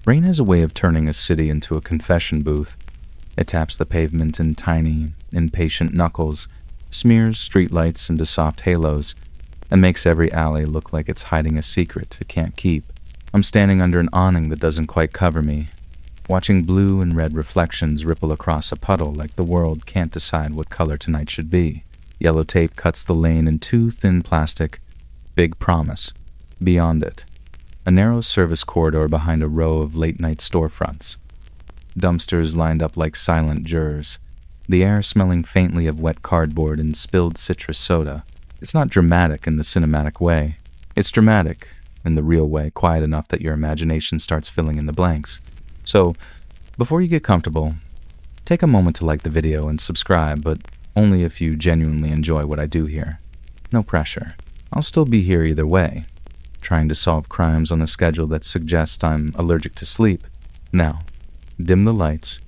Rain has a way of turning a city into a confession booth. It taps the pavement in tiny, impatient knuckles, smears streetlights into soft halos, and makes every alley look like it's hiding a secret it can't keep. I'm standing under an awning that doesn't quite cover me, watching blue and red reflections ripple across a puddle like the world can't decide what color tonight should be. Yellow tape cuts the lane in two thin plastic, big promise. Beyond it, a narrow service corridor behind a row of late-night storefronts. Dumpsters lined up like silent jurors, the air smelling faintly of wet cardboard and spilled citrus soda. It's not dramatic in the cinematic way. It's dramatic in the real way, quiet enough that your imagination starts filling in the blanks. So, before you get comfortable, take a moment to like the video and subscribe, but only if you genuinely enjoy what I do here. No pressure. I'll still be here either way, trying to solve crimes on a schedule that suggests I'm allergic to sleep. Now, dim the lights,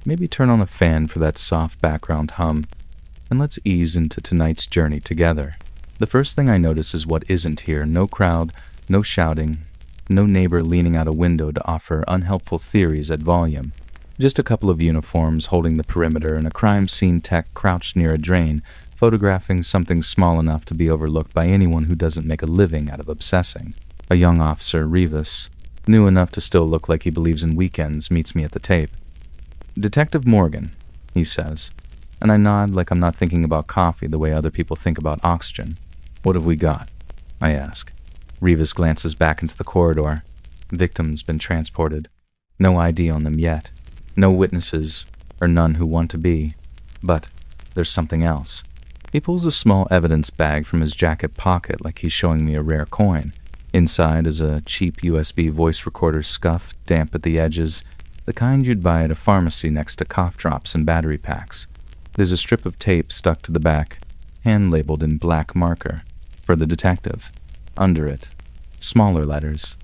maybe turn on a fan for that soft background hum, and let's ease into tonight's journey together. The first thing I notice is what isn't here. No crowd, no shouting, no neighbor leaning out a window to offer unhelpful theories at volume. Just a couple of uniforms holding the perimeter and a crime scene tech crouched near a drain, photographing something small enough to be overlooked by anyone who doesn't make a living out of obsessing. A young officer, Rivas, new enough to still look like he believes in weekends, meets me at the tape. "Detective Morgan," he says, and I nod like I'm not thinking about coffee the way other people think about oxygen. "What have we got?" I ask. Rivas glances back into the corridor. Victims been transported. No ID on them yet. No witnesses, or none who want to be. But there's something else. He pulls a small evidence bag from his jacket pocket like he's showing me a rare coin. Inside is a cheap USB voice recorder scuffed, damp at the edges, the kind you'd buy at a pharmacy next to cough drops and battery packs. There's a strip of tape stuck to the back, hand-labeled in black marker, for the detective. Under it, smaller letters,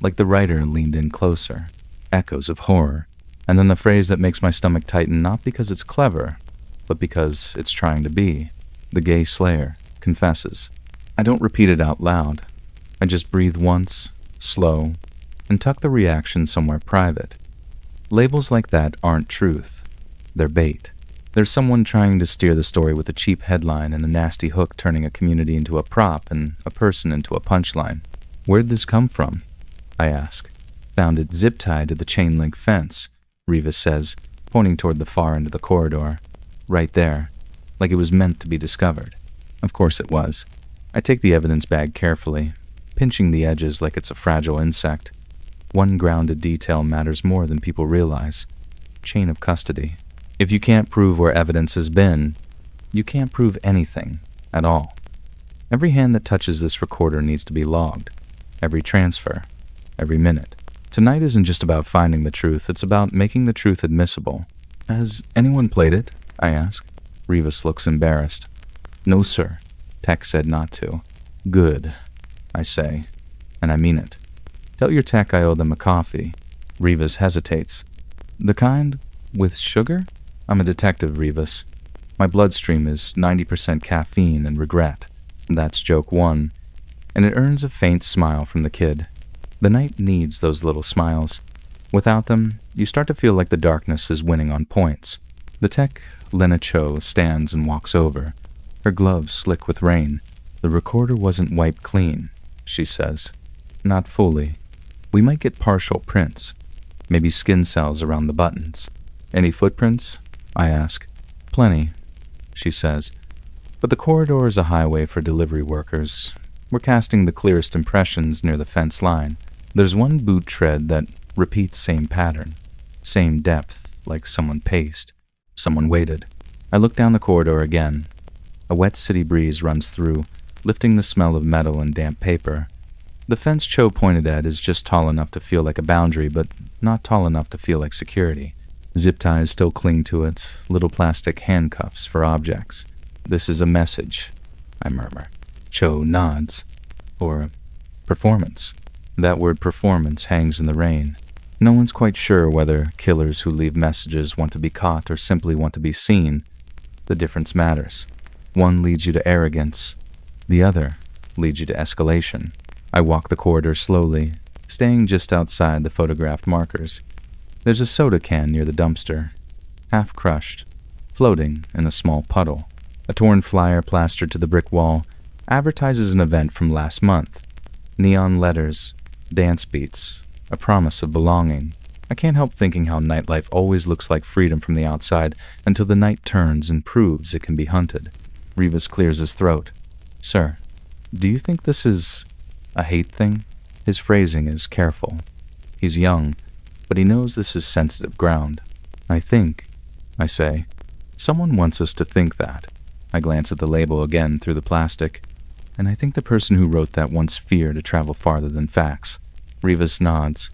like the writer leaned in closer, echoes of horror, and then the phrase that makes my stomach tighten not because it's clever, but because it's trying to be. The gay slayer confesses. I don't repeat it out loud. I just breathe once, slow, and tuck the reaction somewhere private. Labels like that aren't truth. They're bait. There's someone trying to steer the story with a cheap headline and a nasty hook turning a community into a prop and a person into a punchline. "Where'd this come from?" I ask. "Found it zip-tied to the chain-link fence," Rivas says, pointing toward the far end of the corridor. "Right there, like it was meant to be discovered." Of course it was. I take the evidence bag carefully, pinching the edges like it's a fragile insect. One grounded detail matters more than people realize. Chain of custody. If you can't prove where evidence has been, you can't prove anything at all. Every hand that touches this recorder needs to be logged. Every transfer. Every minute. Tonight isn't just about finding the truth, it's about making the truth admissible. "Has anyone played it?" I ask. Rivas looks embarrassed. "No, sir. Tech said not to." "Good," I say, and I mean it. "Tell your tech I owe them a coffee." Rivas hesitates. "The kind with sugar?" "I'm a detective, Rivas. My bloodstream is 90% caffeine and regret." That's joke one, and it earns a faint smile from the kid. The night needs those little smiles. Without them, you start to feel like the darkness is winning on points. The tech, Lena Cho, stands and walks over, her gloves slick with rain. "The recorder wasn't wiped clean," she says. "Not fully. We might get partial prints, maybe skin cells around the buttons." "Any footprints?" I ask. "Plenty," she says. "But the corridor is a highway for delivery workers. We're casting the clearest impressions near the fence line. There's one boot tread that repeats same pattern, same depth, like someone paced, someone waited." I look down the corridor again. A wet city breeze runs through, lifting the smell of metal and damp paper. The fence Cho pointed at is just tall enough to feel like a boundary, but not tall enough to feel like security. Zip ties still cling to it, little plastic handcuffs for objects. "This is a message," I murmur. Cho nods. "Or performance." That word performance hangs in the rain. No one's quite sure whether killers who leave messages want to be caught or simply want to be seen. The difference matters. One leads you to arrogance. The other leads you to escalation. I walk the corridor slowly, staying just outside the photographed markers. There's a soda can near the dumpster, half crushed, floating in a small puddle. A torn flyer plastered to the brick wall advertises an event from last month. Neon letters, dance beats, a promise of belonging. I can't help thinking how nightlife always looks like freedom from the outside until the night turns and proves it can be hunted. Rivas clears his throat. Sir, do you think this is a hate thing? His phrasing is careful. He's young, but he knows this is sensitive ground. I think, I say, someone wants us to think that. I glance at the label again through the plastic, and I think the person who wrote that wants fear to travel farther than facts. Rivas nods,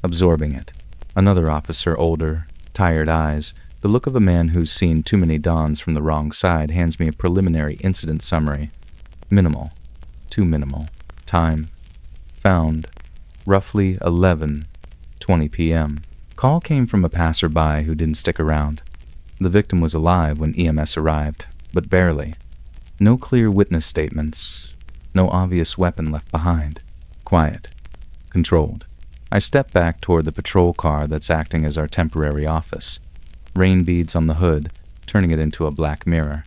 absorbing it. Another officer, older, tired eyes, the look of a man who's seen too many dawns from the wrong side, hands me a preliminary incident summary. Minimal. Too minimal. Time. Found. Roughly 11:20 p.m. Call came from a passerby who didn't stick around. The victim was alive when EMS arrived, but barely. No clear witness statements. No obvious weapon left behind. Quiet. Controlled. I step back toward the patrol car that's acting as our temporary office. Rain beads on the hood, turning it into a black mirror.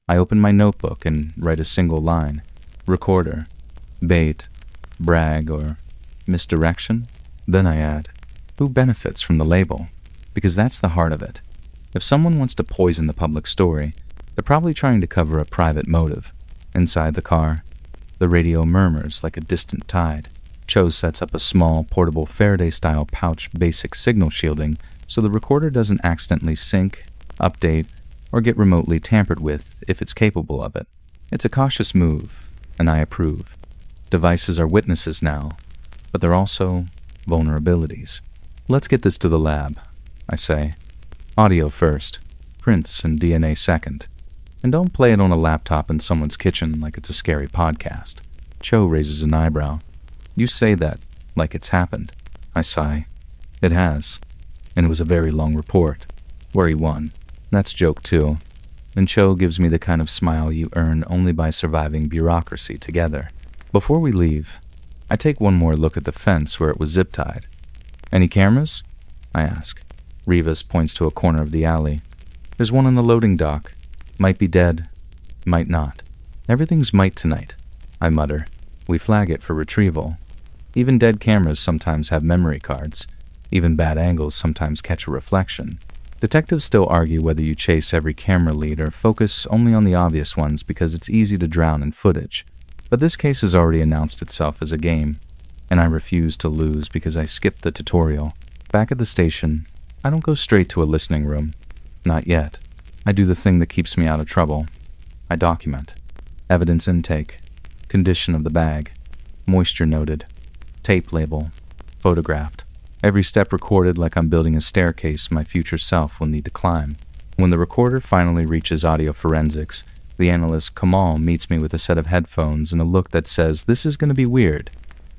I open my notebook and write a single line. Recorder. Bait. Brag or misdirection? Then I add, who benefits from the label? Because that's the heart of it. If someone wants to poison the public story, they're probably trying to cover a private motive. Inside the car, the radio murmurs like a distant tide. Cho sets up a small, portable Faraday-style pouch basic signal shielding so the recorder doesn't accidentally sync, update, or get remotely tampered with if it's capable of it. It's a cautious move, and I approve. Devices are witnesses now, but they're also vulnerabilities. Let's get this to the lab, I say. Audio first, prints and DNA second. And don't play it on a laptop in someone's kitchen like it's a scary podcast. Cho raises an eyebrow. You say that like it's happened. I sigh. It has. And it was a very long report. Worry one. That's joke two. And Cho gives me the kind of smile you earn only by surviving bureaucracy together. Before we leave, I take one more look at the fence where it was zip-tied. Any cameras? I ask. Rivas points to a corner of the alley. There's one on the loading dock. Might be dead. Might not. Everything's might tonight, I mutter. We flag it for retrieval. Even dead cameras sometimes have memory cards. Even bad angles sometimes catch a reflection. Detectives still argue whether you chase every camera lead or focus only on the obvious ones because it's easy to drown in footage. But this case has already announced itself as a game, and I refuse to lose because I skipped the tutorial. Back at the station, I don't go straight to a listening room. Not yet. I do the thing that keeps me out of trouble. I document. Evidence intake. Condition of the bag. Moisture noted. Tape label. Photographed. Every step recorded like I'm building a staircase my future self will need to climb. When the recorder finally reaches audio forensics, the analyst Kamal meets me with a set of headphones and a look that says this is going to be weird.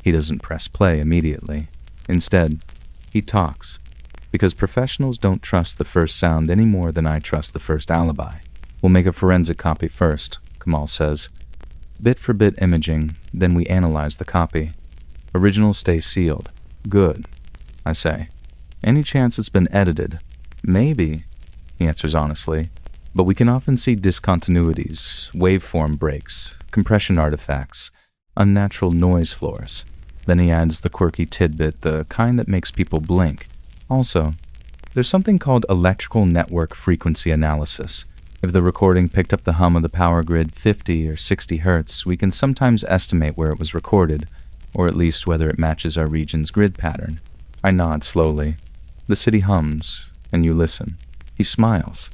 He doesn't press play immediately. Instead, he talks. Because professionals don't trust the first sound any more than I trust the first alibi. We'll make a forensic copy first, Kamal says. Bit for bit imaging, then we analyze the copy. Originals stay sealed. Good, I say. Any chance it's been edited? Maybe, he answers honestly. But we can often see discontinuities, waveform breaks, compression artifacts, unnatural noise floors. Then he adds the quirky tidbit, the kind that makes people blink. Also, there's something called electrical network frequency analysis. If the recording picked up the hum of the power grid 50 or 60 hertz, we can sometimes estimate where it was recorded, or at least whether it matches our region's grid pattern. I nod slowly. The city hums, and you listen. He smiles.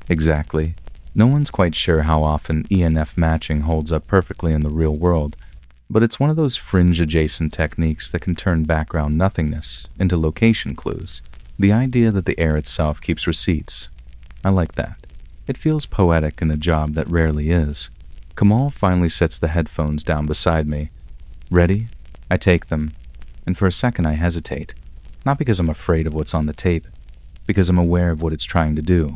Exactly. No one's quite sure how often ENF matching holds up perfectly in the real world, but it's one of those fringe-adjacent techniques that can turn background nothingness into location clues. The idea that the air itself keeps receipts. I like that. It feels poetic in a job that rarely is. Kamal finally sets the headphones down beside me. Ready? I take them, and for a second I hesitate. Not because I'm afraid of what's on the tape, because I'm aware of what it's trying to do.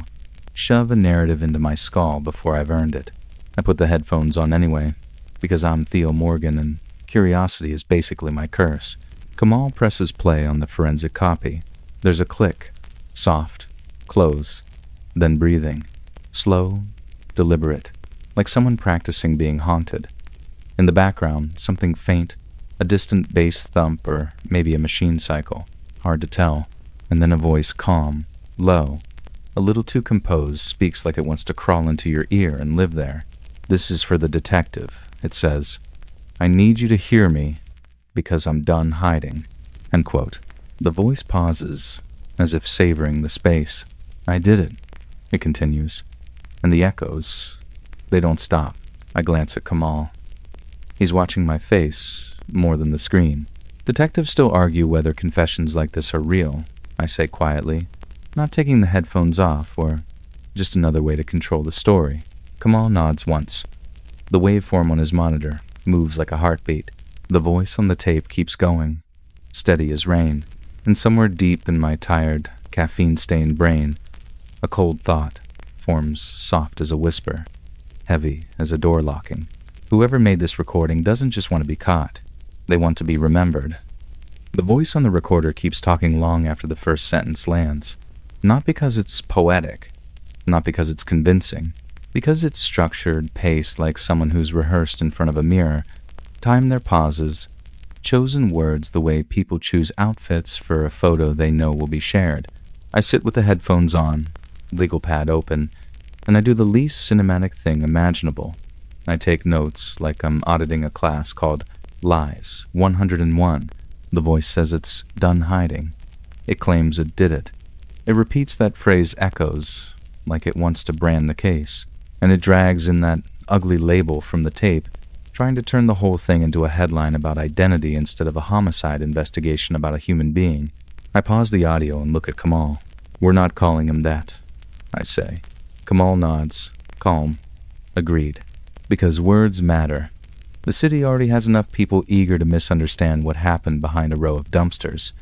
Shove a narrative into my skull before I've earned it. I put the headphones on anyway, because I'm Theo Morgan and curiosity is basically my curse. Kamal presses play on the forensic copy. There's a click. Soft. Close. Then breathing. Slow. Deliberate. Like someone practicing being haunted. In the background, something faint. A distant bass thump or maybe a machine cycle. Hard to tell. And then a voice calm. Low. A little too composed, speaks like it wants to crawl into your ear and live there. This is for the detective, it says. I need you to hear me because I'm done hiding. End quote. The voice pauses, as if savoring the space. I did it, it continues. And the echoes, they don't stop. I glance at Kamal. He's watching my face more than the screen. Detectives still argue whether confessions like this are real, I say quietly, not taking the headphones off or just another way to control the story. Kamal nods once. The waveform on his monitor moves like a heartbeat. The voice on the tape keeps going, steady as rain, and somewhere deep in my tired, caffeine-stained brain, a cold thought forms soft as a whisper, heavy as a door locking. Whoever made this recording doesn't just want to be caught. They want to be remembered. The voice on the recorder keeps talking long after the first sentence lands. Not because it's poetic, not because it's convincing, because it's structured, paced like someone who's rehearsed in front of a mirror, timed their pauses, chosen words the way people choose outfits for a photo they know will be shared. I sit with the headphones on, legal pad open, and I do the least cinematic thing imaginable. I take notes like I'm auditing a class called Lies 101. The voice says it's done hiding. It claims it did it. It repeats that phrase echoes, like it wants to brand the case, and it drags in that ugly label from the tape, trying to turn the whole thing into a headline about identity instead of a homicide investigation about a human being. I pause the audio and look at Kamal. We're not calling him that, I say. Kamal nods, calm. Agreed. Because words matter. The city already has enough people eager to misunderstand what happened behind a row of dumpsters.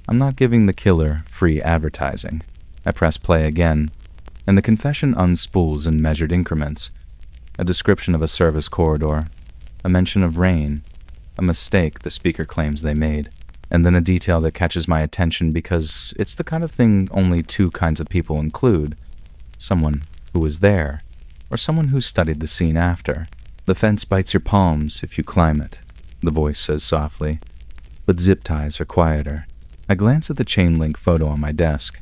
I'm not giving the killer free advertising. I press play again, and the confession unspools in measured increments. A description of a service corridor, a mention of rain, a mistake the speaker claims they made, and then a detail that catches my attention because it's the kind of thing only two kinds of people include. Someone who was there, or someone who studied the scene after. The fence bites your palms if you climb it, the voice says softly, but zip ties are quieter. I glance at the chain link photo on my desk.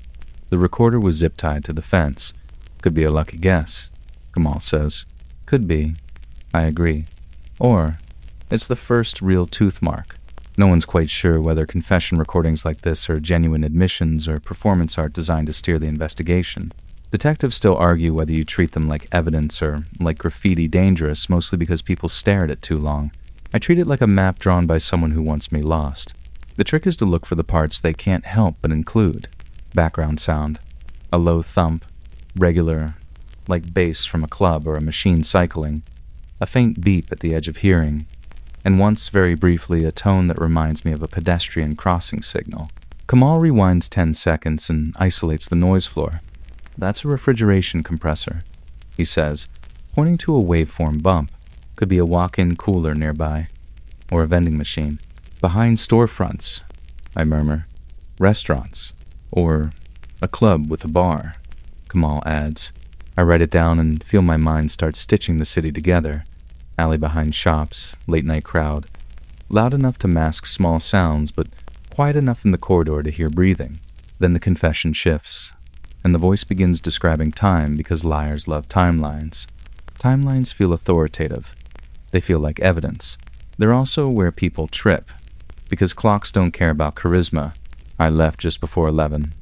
The recorder was zip tied to the fence. Could be a lucky guess, Kamal says. Could be. I agree. Or, it's the first real tooth mark. No one's quite sure whether confession recordings like this are genuine admissions or performance art designed to steer the investigation. Detectives still argue whether you treat them like evidence or like graffiti dangerous, mostly because people stare at it too long. I treat it like a map drawn by someone who wants me lost. The trick is to look for the parts they can't help but include. Background sound. A low thump. Regular, like bass from a club or a machine cycling. A faint beep at the edge of hearing. And once, very briefly, a tone that reminds me of a pedestrian crossing signal. Kamal rewinds 10 seconds and isolates the noise floor. That's a refrigeration compressor, he says, pointing to a waveform bump. Could be a walk-in cooler nearby. Or a vending machine. Behind storefronts, I murmur. Restaurants. Or a club with a bar, Kamal adds. I write it down and feel my mind start stitching the city together. Alley behind shops, late-night crowd. Loud enough to mask small sounds, but quiet enough in the corridor to hear breathing. Then the confession shifts, and the voice begins describing time because liars love timelines. Timelines feel authoritative. They feel like evidence. They're also where people trip, because clocks don't care about charisma. I left just before 11,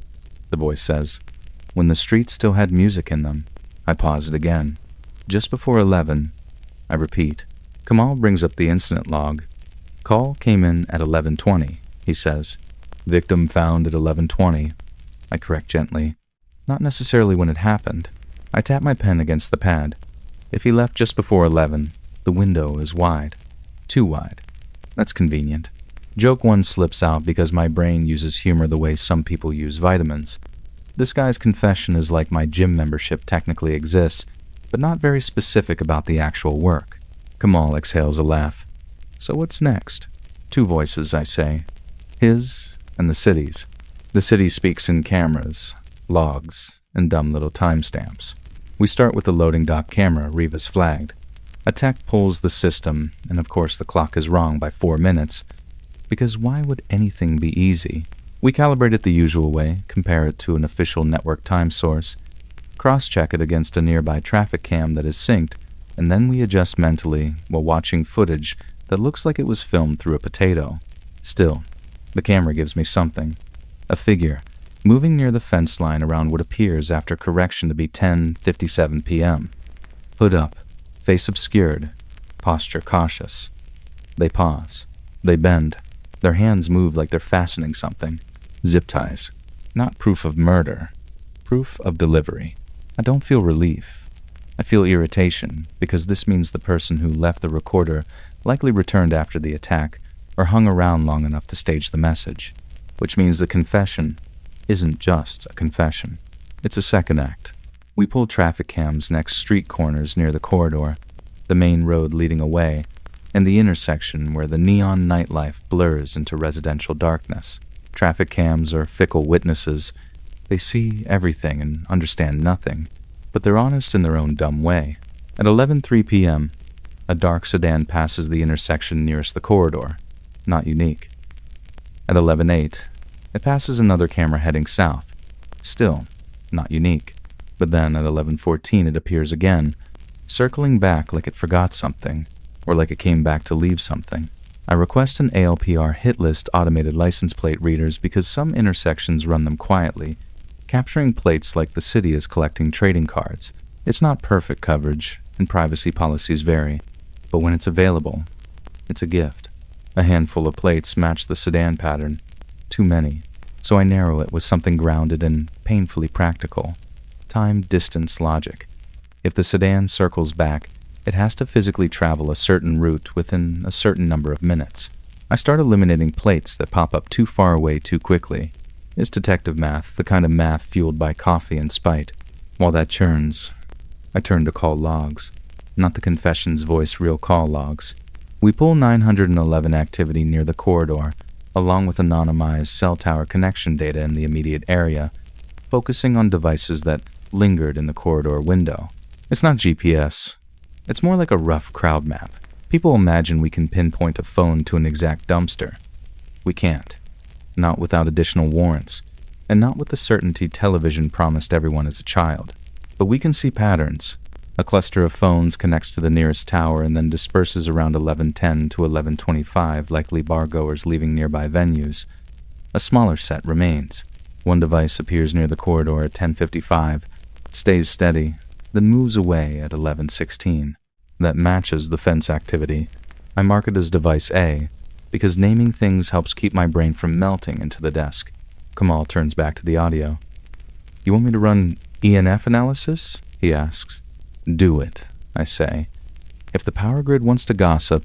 the voice says, when the streets still had music in them. I pause it again. Just before 11, I repeat. Kamal brings up the incident log. Call came in at 11:20, he says. Victim found at 11:20. I correct gently. Not necessarily when it happened. I tap my pen against the pad. If he left just before 11, the window is wide. Too wide. That's convenient. Joke one slips out because my brain uses humor the way some people use vitamins. This guy's confession is like my gym membership technically exists, but not very specific about the actual work. Kamal exhales a laugh. So what's next? Two voices, I say. His and the city's. The city speaks in cameras, logs, and dumb little timestamps. We start with the loading dock camera Reva's flagged. A tech pulls the system, and of course the clock is wrong by 4 minutes. Because why would anything be easy? We calibrate it the usual way, compare it to an official network time source, cross-check it against a nearby traffic cam that is synced, and then we adjust mentally while watching footage that looks like it was filmed through a potato. Still, the camera gives me something. A figure, moving near the fence line around what appears after correction to be 10:57 p.m. Hood up, face obscured, posture cautious. They pause. They bend. Their hands move like they're fastening something. Zip ties. Not proof of murder. Proof of delivery. I don't feel relief. I feel irritation, because this means the person who left the recorder likely returned after the attack, or hung around long enough to stage the message. Which means the confession isn't just a confession. It's a second act. We pull traffic cams next street corners near the corridor, the main road leading away, and the intersection where the neon nightlife blurs into residential darkness. Traffic cams are fickle witnesses. They see everything and understand nothing, but they're honest in their own dumb way. At 11:03 p.m., a dark sedan passes the intersection nearest the corridor. Not unique. At 11:08, it passes another camera heading south. Still, not unique. But then at 11:14 it appears again, circling back like it forgot something, or like it came back to leave something. I request an ALPR hit list automated license plate readers because some intersections run them quietly, capturing plates like the city is collecting trading cards. It's not perfect coverage, and privacy policies vary, but when it's available, it's a gift. A handful of plates match the sedan pattern. Too many, so I narrow it with something grounded and painfully practical. Time-distance logic. If the sedan circles back, it has to physically travel a certain route within a certain number of minutes. I start eliminating plates that pop up too far away too quickly. It's detective math, the kind of math fueled by coffee and spite. While that churns, I turn to call logs, not the confession's voice real call logs. We pull 911 activity near the corridor, along with anonymized cell tower connection data in the immediate area, focusing on devices that lingered in the corridor window. It's not GPS. It's more like a rough crowd map. People imagine we can pinpoint a phone to an exact dumpster. We can't. Not without additional warrants, and not with the certainty television promised everyone as a child. But we can see patterns. A cluster of phones connects to the nearest tower and then disperses around 11:10 to 11:25, likely bargoers leaving nearby venues. A smaller set remains. One device appears near the corridor at 10:55, stays steady, then moves away at 11:16. That matches the fence activity. I mark it as device A, because naming things helps keep my brain from melting into the desk. Kamal turns back to the audio. "You want me to run ENF analysis?" he asks. "Do it," I say. If the power grid wants to gossip,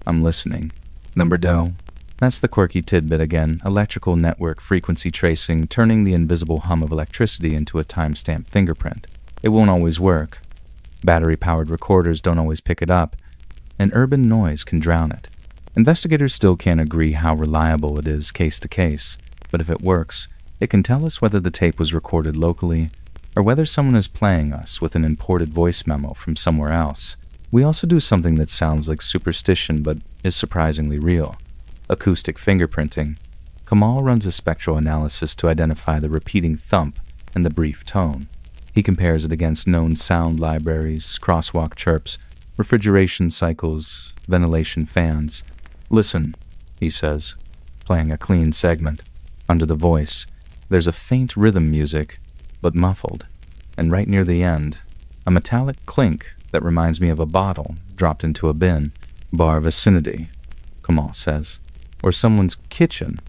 I'm listening. Number dough. That's the quirky tidbit again, electrical network frequency tracing, turning the invisible hum of electricity into a timestamp fingerprint. It won't always work. Battery-powered recorders don't always pick it up, and urban noise can drown it. Investigators still can't agree how reliable it is case to case, but if it works, it can tell us whether the tape was recorded locally or whether someone is playing us with an imported voice memo from somewhere else. We also do something that sounds like superstition but is surprisingly real. Acoustic fingerprinting. Kamal runs a spectral analysis to identify the repeating thump and the brief tone. He compares it against known sound libraries, crosswalk chirps, refrigeration cycles, ventilation fans. "Listen," he says, playing a clean segment. Under the voice, there's a faint rhythm music, but muffled, and right near the end, a metallic clink that reminds me of a bottle dropped into a bin. "Bar vicinity," Kamal says. "Or someone's kitchen,"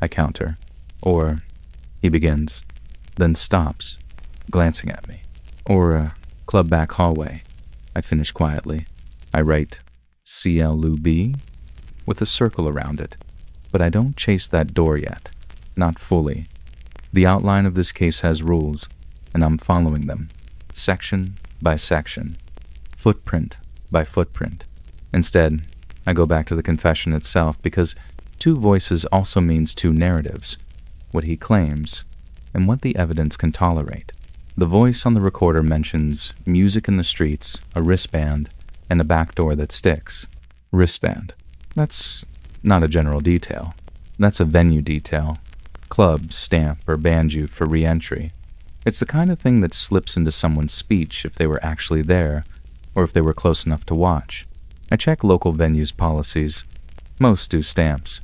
I counter. "Or," he begins, then stops, glancing at me. "Or a club back hallway," I finish quietly. I write CLUB with a circle around it, but I don't chase that door yet. Not fully. The outline of this case has rules, and I'm following them, section by section, footprint by footprint. Instead, I go back to the confession itself because two voices also means two narratives, what he claims, and what the evidence can tolerate. The voice on the recorder mentions music in the streets, a wristband, and a back door that sticks. Wristband. That's not a general detail. That's a venue detail. Club, stamp, or band you for re-entry. It's the kind of thing that slips into someone's speech if they were actually there, or if they were close enough to watch. I check local venues' policies. Most do stamps.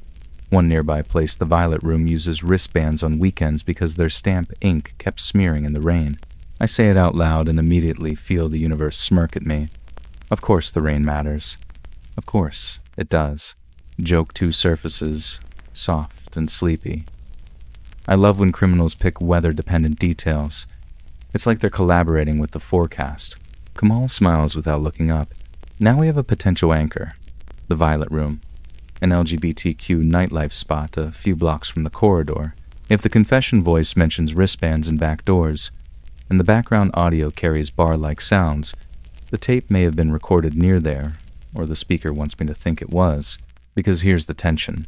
One nearby place, the Violet Room, uses wristbands on weekends because their stamp ink kept smearing in the rain. I say it out loud and immediately feel the universe smirk at me. Of course the rain matters. Of course it does. Joke 2 surfaces, soft and sleepy. I love when criminals pick weather-dependent details. It's like they're collaborating with the forecast. Kamal smiles without looking up. Now we have a potential anchor. The Violet Room. An LGBTQ nightlife spot a few blocks from the corridor. If the confession voice mentions wristbands and back doors, and the background audio carries bar-like sounds, the tape may have been recorded near there, or the speaker wants me to think it was, because here's the tension.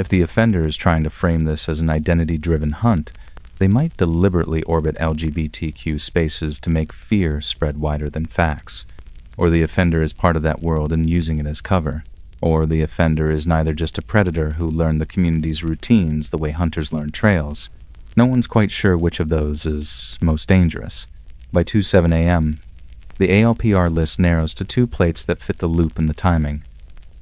If the offender is trying to frame this as an identity-driven hunt, they might deliberately orbit LGBTQ spaces to make fear spread wider than facts, or the offender is part of that world and using it as cover. Or the offender is neither just a predator who learned the community's routines the way hunters learn trails. No one's quite sure which of those is most dangerous. By 2:07 a.m., the ALPR list narrows to 2 plates that fit the loop in the timing.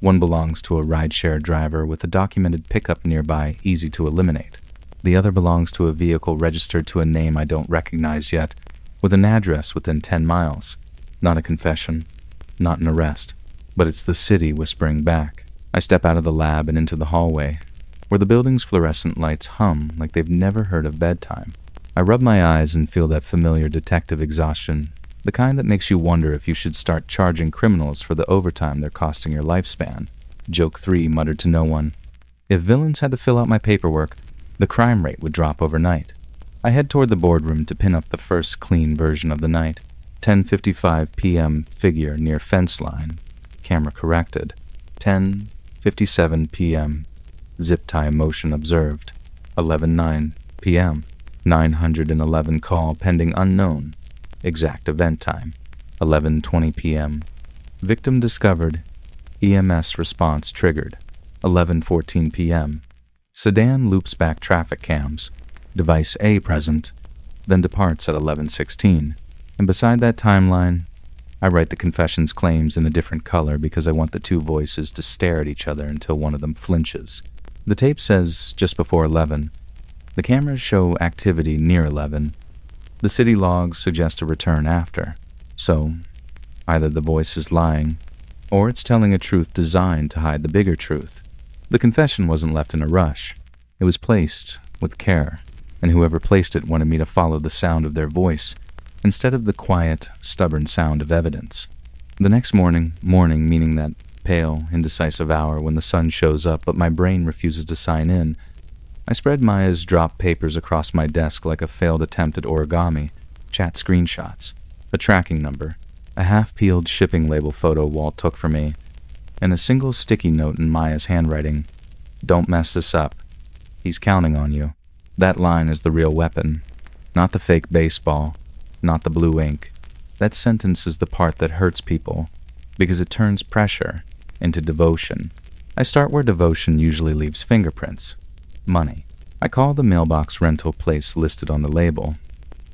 One belongs to a rideshare driver with a documented pickup nearby, easy to eliminate. The other belongs to a vehicle registered to a name I don't recognize yet, with an address within 10 miles. Not a confession, not an arrest. But it's the city whispering back. I step out of the lab and into the hallway, where the building's fluorescent lights hum like they've never heard of bedtime. I rub my eyes and feel that familiar detective exhaustion, the kind that makes you wonder if you should start charging criminals for the overtime they're costing your lifespan. Joke 3 muttered to no one. If villains had to fill out my paperwork, the crime rate would drop overnight. I head toward the boardroom to pin up the first clean version of the night. 10:55 p.m. figure near fence line. Camera corrected. 10:57 p.m. Zip tie motion observed. 11:09 p.m. 911 call pending unknown. Exact event time. 11:20 p.m. Victim discovered. EMS response triggered. 11:14 p.m. Sedan loops back traffic cams. Device A present, then departs at 11:16. And beside that timeline, I write the confession's claims in a different color because I want the 2 voices to stare at each other until one of them flinches. The tape says just before 11. The cameras show activity near 11. The city logs suggest a return after. So, either the voice is lying, or it's telling a truth designed to hide the bigger truth. The confession wasn't left in a rush. It was placed with care, and whoever placed it wanted me to follow the sound of their voice, instead of the quiet, stubborn sound of evidence. The next morning meaning that pale, indecisive hour when the sun shows up but my brain refuses to sign in, I spread Maya's dropped papers across my desk like a failed attempt at origami, chat screenshots, a tracking number, a half-peeled shipping label photo Walt took for me, and a single sticky note in Maya's handwriting. Don't mess this up. He's counting on you. That line is the real weapon, not the fake baseball. Not the blue ink. That sentence is the part that hurts people, because it turns pressure into devotion. I start where devotion usually leaves fingerprints. Money. I call the mailbox rental place listed on the label.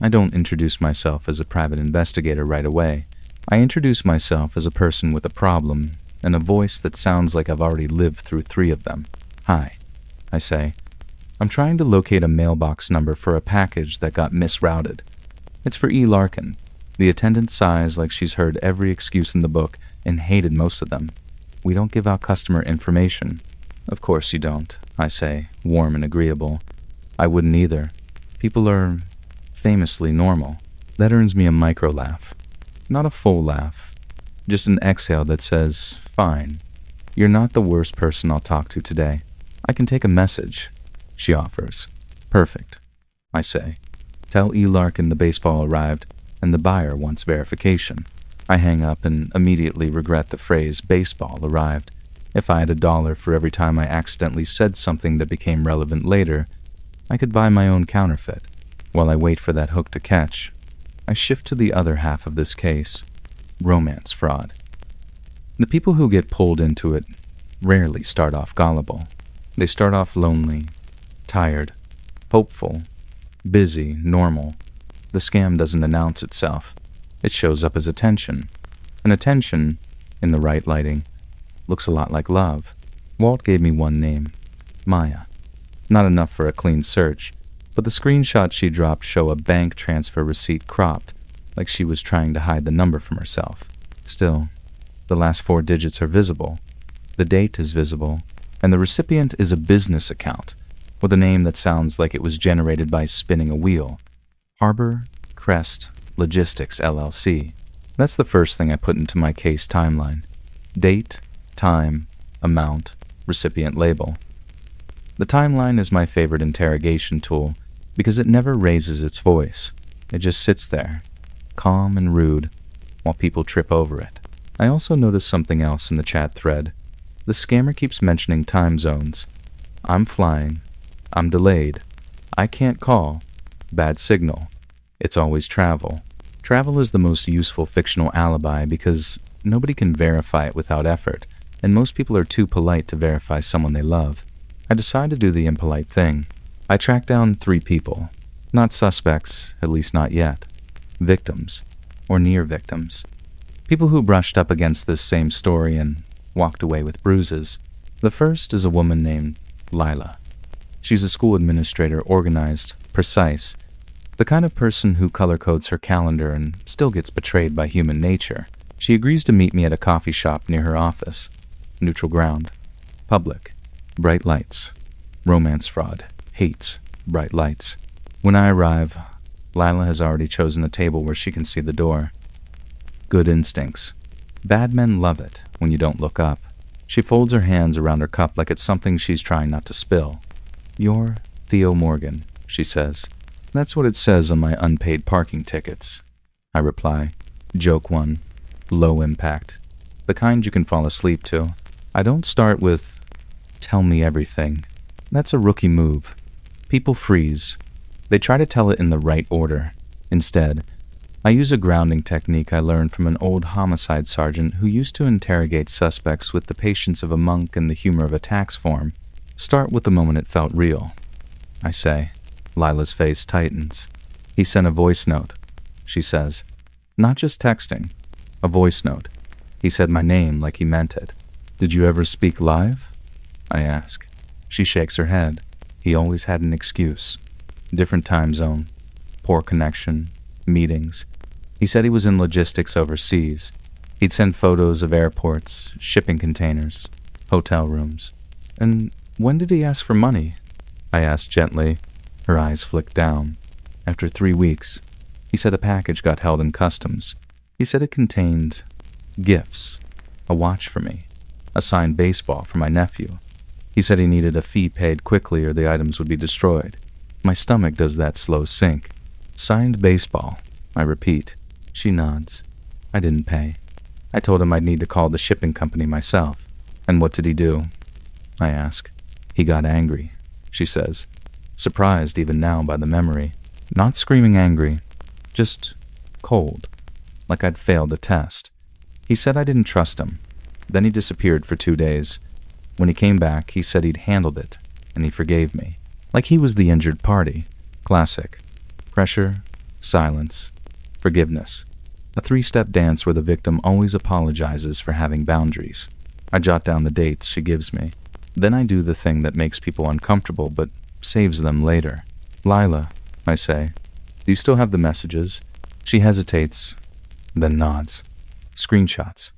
I don't introduce myself as a private investigator right away. I introduce myself as a person with a problem, and a voice that sounds like I've already lived through 3 of them. Hi, I say. I'm trying to locate a mailbox number for a package that got misrouted. It's for E. Larkin. The attendant sighs like she's heard every excuse in the book and hated most of them. We don't give out customer information. Of course you don't, I say, warm and agreeable. I wouldn't either. People are famously normal. That earns me a micro laugh. Not a full laugh. Just an exhale that says, fine. You're not the worst person I'll talk to today. I can take a message, she offers. Perfect, I say. Tell E. Larkin the baseball arrived, and the buyer wants verification. I hang up and immediately regret the phrase baseball arrived. If I had $1 for every time I accidentally said something that became relevant later, I could buy my own counterfeit. While I wait for that hook to catch, I shift to the other half of this case, romance fraud. The people who get pulled into it rarely start off gullible. They start off lonely, tired, hopeful, busy, normal. The scam doesn't announce itself. It shows up as attention. And attention, in the right lighting, looks a lot like love. Walt gave me one name, Maya. Not enough for a clean search, but the screenshots she dropped show a bank transfer receipt cropped, like she was trying to hide the number from herself. Still, the last 4 digits are visible. The date is visible, and the recipient is a business account, with a name that sounds like it was generated by spinning a wheel. Harbor Crest Logistics, LLC. That's the first thing I put into my case timeline. Date, time, amount, recipient label. The timeline is my favorite interrogation tool because it never raises its voice. It just sits there, calm and rude, while people trip over it. I also noticed something else in the chat thread. The scammer keeps mentioning time zones. I'm flying. I'm delayed. I can't call. Bad signal. It's always travel. Travel is the most useful fictional alibi because nobody can verify it without effort, and most people are too polite to verify someone they love. I decide to do the impolite thing. I track down 3 people. Not suspects, at least not yet. Victims, or near victims. People who brushed up against this same story and walked away with bruises. The first is a woman named Lila. She's a school administrator, organized, precise, the kind of person who color-codes her calendar and still gets betrayed by human nature. She agrees to meet me at a coffee shop near her office. Neutral ground. Public. Bright lights. Romance fraud. Hates bright lights. When I arrive, Lila has already chosen a table where she can see the door. Good instincts. Bad men love it when you don't look up. She folds her hands around her cup like it's something she's trying not to spill. You're Theo Morgan, she says. That's what it says on my unpaid parking tickets. I reply. Joke 1. Low impact. The kind you can fall asleep to. I don't start with, tell me everything. That's a rookie move. People freeze. They try to tell it in the right order. Instead, I use a grounding technique I learned from an old homicide sergeant who used to interrogate suspects with the patience of a monk and the humor of a tax form. Start with the moment it felt real, I say. Lila's face tightens. He sent a voice note, she says. Not just texting. A voice note. He said my name like he meant it. Did you ever speak live? I ask. She shakes her head. He always had an excuse. Different time zone. Poor connection. Meetings. He said he was in logistics overseas. He'd send photos of airports, shipping containers, hotel rooms. And when did he ask for money? I asked gently. Her eyes flicked down. After 3 weeks, he said a package got held in customs. He said it contained gifts, a watch for me, a signed baseball for my nephew. He said he needed a fee paid quickly or the items would be destroyed. My stomach does that slow sink. Signed baseball, I repeat. She nods. I didn't pay. I told him I'd need to call the shipping company myself. And what did he do? I ask. He got angry, she says. Surprised even now by the memory. Not screaming angry, just cold, like I'd failed a test. He said I didn't trust him. Then he disappeared for 2 days. When he came back, he said he'd handled it, and he forgave me. Like he was the injured party. Classic. Pressure, silence, forgiveness. A 3-step dance where the victim always apologizes for having boundaries. I jot down the dates she gives me. Then I do the thing that makes people uncomfortable but saves them later. Lila, I say, do you still have the messages? She hesitates, then nods. Screenshots.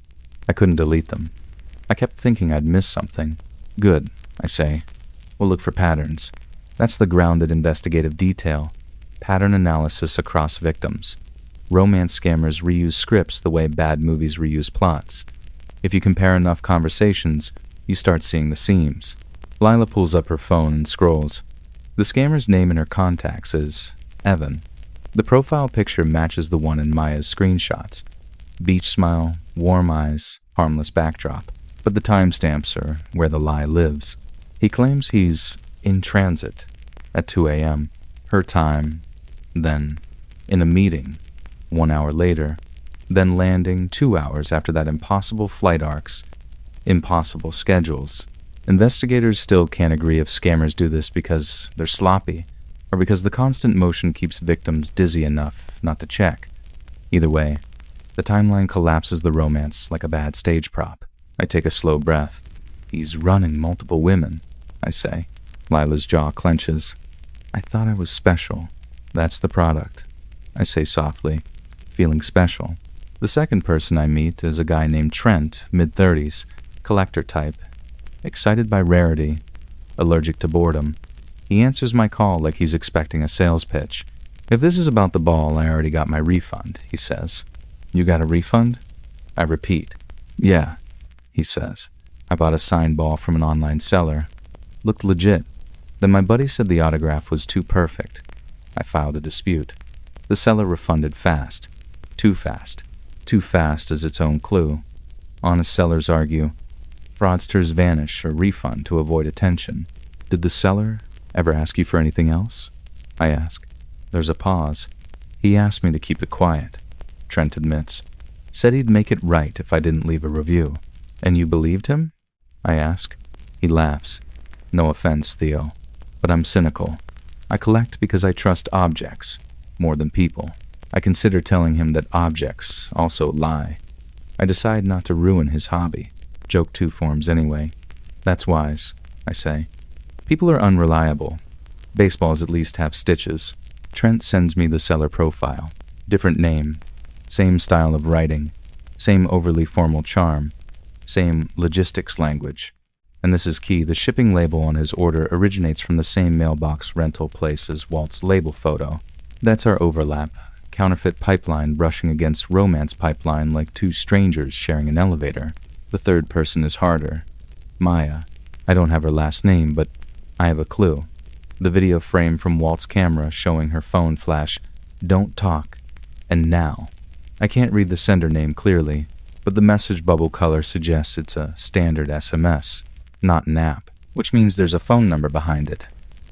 I couldn't delete them. I kept thinking I'd missed something. Good, I say. We'll look for patterns. That's the grounded investigative detail. Pattern analysis across victims. Romance scammers reuse scripts the way bad movies reuse plots. If you compare enough conversations, you start seeing the seams. Lila pulls up her phone and scrolls. The scammer's name in her contacts is Evan. The profile picture matches the one in Maya's screenshots. Beach smile, warm eyes, harmless backdrop. but the timestamps are where the lie lives. He claims he's in transit at 2 a.m., her time, then in a meeting 1 hour later, then landing 2 hours after that. Impossible flight arcs, impossible schedules. Investigators still can't agree if scammers do this because they're sloppy or because the constant motion keeps victims dizzy enough not to check. Either way, the timeline collapses the romance like a bad stage prop. I take a slow breath. He's running multiple women, I say. Lila's jaw clenches. I thought I was special. That's the product, I say softly, feeling special. The second person I meet is a guy named Trent, mid-30s, collector type, excited by rarity, allergic to boredom. He answers my call like he's expecting a sales pitch. If this is about the ball, I already got my refund, he says. You got a refund? I repeat. Yeah, he says. I bought a signed ball from an online seller. Looked legit. Then my buddy said the autograph was too perfect. I filed a dispute. The seller refunded fast. Too fast. Too fast is its own clue. Honest sellers argue. Fraudsters vanish or refund to avoid attention. Did the seller ever ask you for anything else? I ask. There's a pause. He asked me to keep it quiet, Trent admits. Said he'd make it right if I didn't leave a review. And you believed him? I ask. He laughs. No offense, Theo, but I'm cynical. I collect because I trust objects more than people. I consider telling him that objects also lie. I decide not to ruin his hobby. Joke two forms anyway. That's wise, I say. People are unreliable. Baseballs at least have stitches. Trent sends me the seller profile. Different name. Same style of writing. Same overly formal charm. Same logistics language. And this is key, the shipping label on his order originates from the same mailbox rental place as Walt's label photo. That's our overlap. Counterfeit pipeline brushing against romance pipeline like two strangers sharing an elevator. The third person is harder. Maya. I don't have her last name, but I have a clue. The video frame from Walt's camera showing her phone flash, "Don't talk," and "now." I can't read the sender name clearly, but the message bubble color suggests it's a standard SMS, not an app, which means there's a phone number behind it.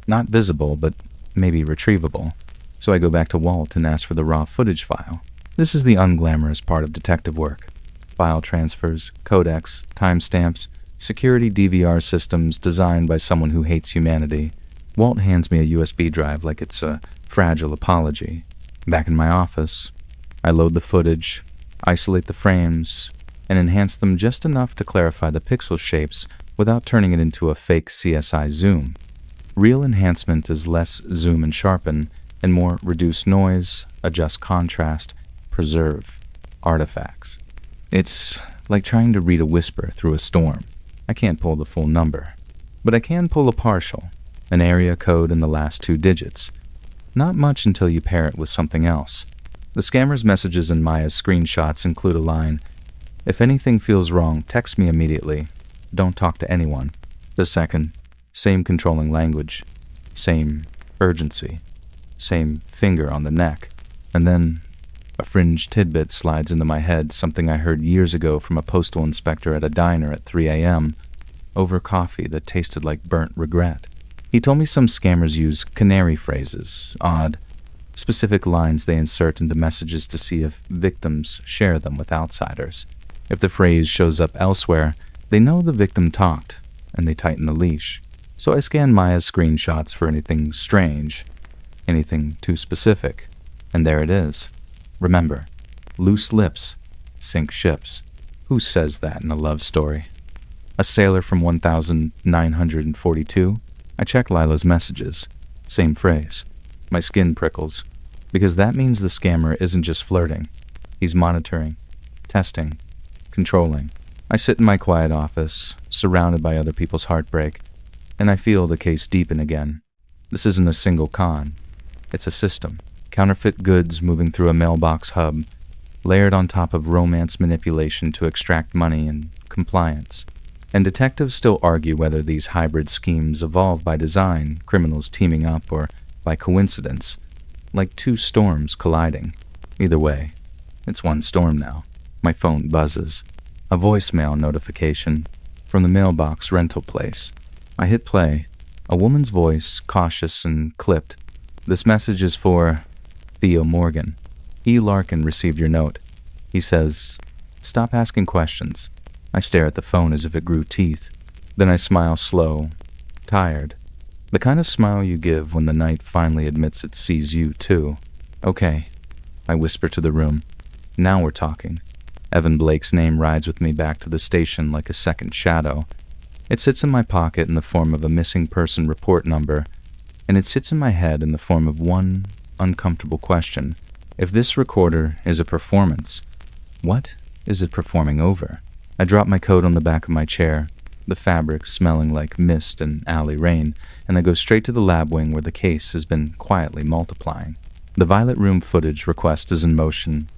Not visible, but maybe retrievable. So I go back to Walt and ask for the raw footage file. This is the unglamorous part of detective work. File transfers, codecs, timestamps, security DVR systems designed by someone who hates humanity. Walt hands me a USB drive like it's a fragile apology. Back in my office, I load the footage, isolate the frames, and enhance them just enough to clarify the pixel shapes without turning it into a fake CSI zoom. Real enhancement is less zoom and sharpen, and more reduce noise, adjust contrast, preserve artifacts. It's like trying to read a whisper through a storm. I can't pull the full number, but I can pull a partial, an area code in the last 2 digits. Not much until you pair it with something else. The scammer's messages in Maya's screenshots include a line, "If anything feels wrong, text me immediately. Don't talk to anyone." The second, same controlling language, same urgency, same finger on the neck. And then a fringe tidbit slides into my head, something I heard years ago from a postal inspector at a diner at 3 a.m. over coffee that tasted like burnt regret. He told me some scammers use canary phrases, odd, specific lines they insert into messages to see if victims share them with outsiders. If the phrase shows up elsewhere, they know the victim talked, and they tighten the leash. So I scan Maya's screenshots for anything strange, anything too specific, and there it is. Remember, loose lips sink ships. Who says that in a love story? A sailor from 1942? I check Lila's messages. Same phrase. My skin prickles, because that means the scammer isn't just flirting. He's monitoring, testing, controlling. I sit in my quiet office, surrounded by other people's heartbreak, and I feel the case deepen again. This isn't a single con. It's a system. Counterfeit goods moving through a mailbox hub, layered on top of romance manipulation to extract money and compliance. And detectives still argue whether these hybrid schemes evolve by design, criminals teaming up, or by coincidence, like two storms colliding. Either way, it's one storm now. My phone buzzes. A voicemail notification. From the mailbox rental place. I hit play. A woman's voice, cautious and clipped. This message is for Theo Morgan. E. Larkin received your note. He says, stop asking questions. I stare at the phone as if it grew teeth. Then I smile slow, tired. The kind of smile you give when the night finally admits it sees you too. Okay. I whisper to the room. Now we're talking. Evan Blake's name rides with me back to the station like a second shadow. It sits in my pocket in the form of a missing person report number, and it sits in my head in the form of one uncomfortable question. If this recorder is a performance, what is it performing over? I drop my coat on the back of my chair, the fabric smelling like mist and alley rain, and I go straight to the lab wing where the case has been quietly multiplying. The Violet Room footage request is in motion,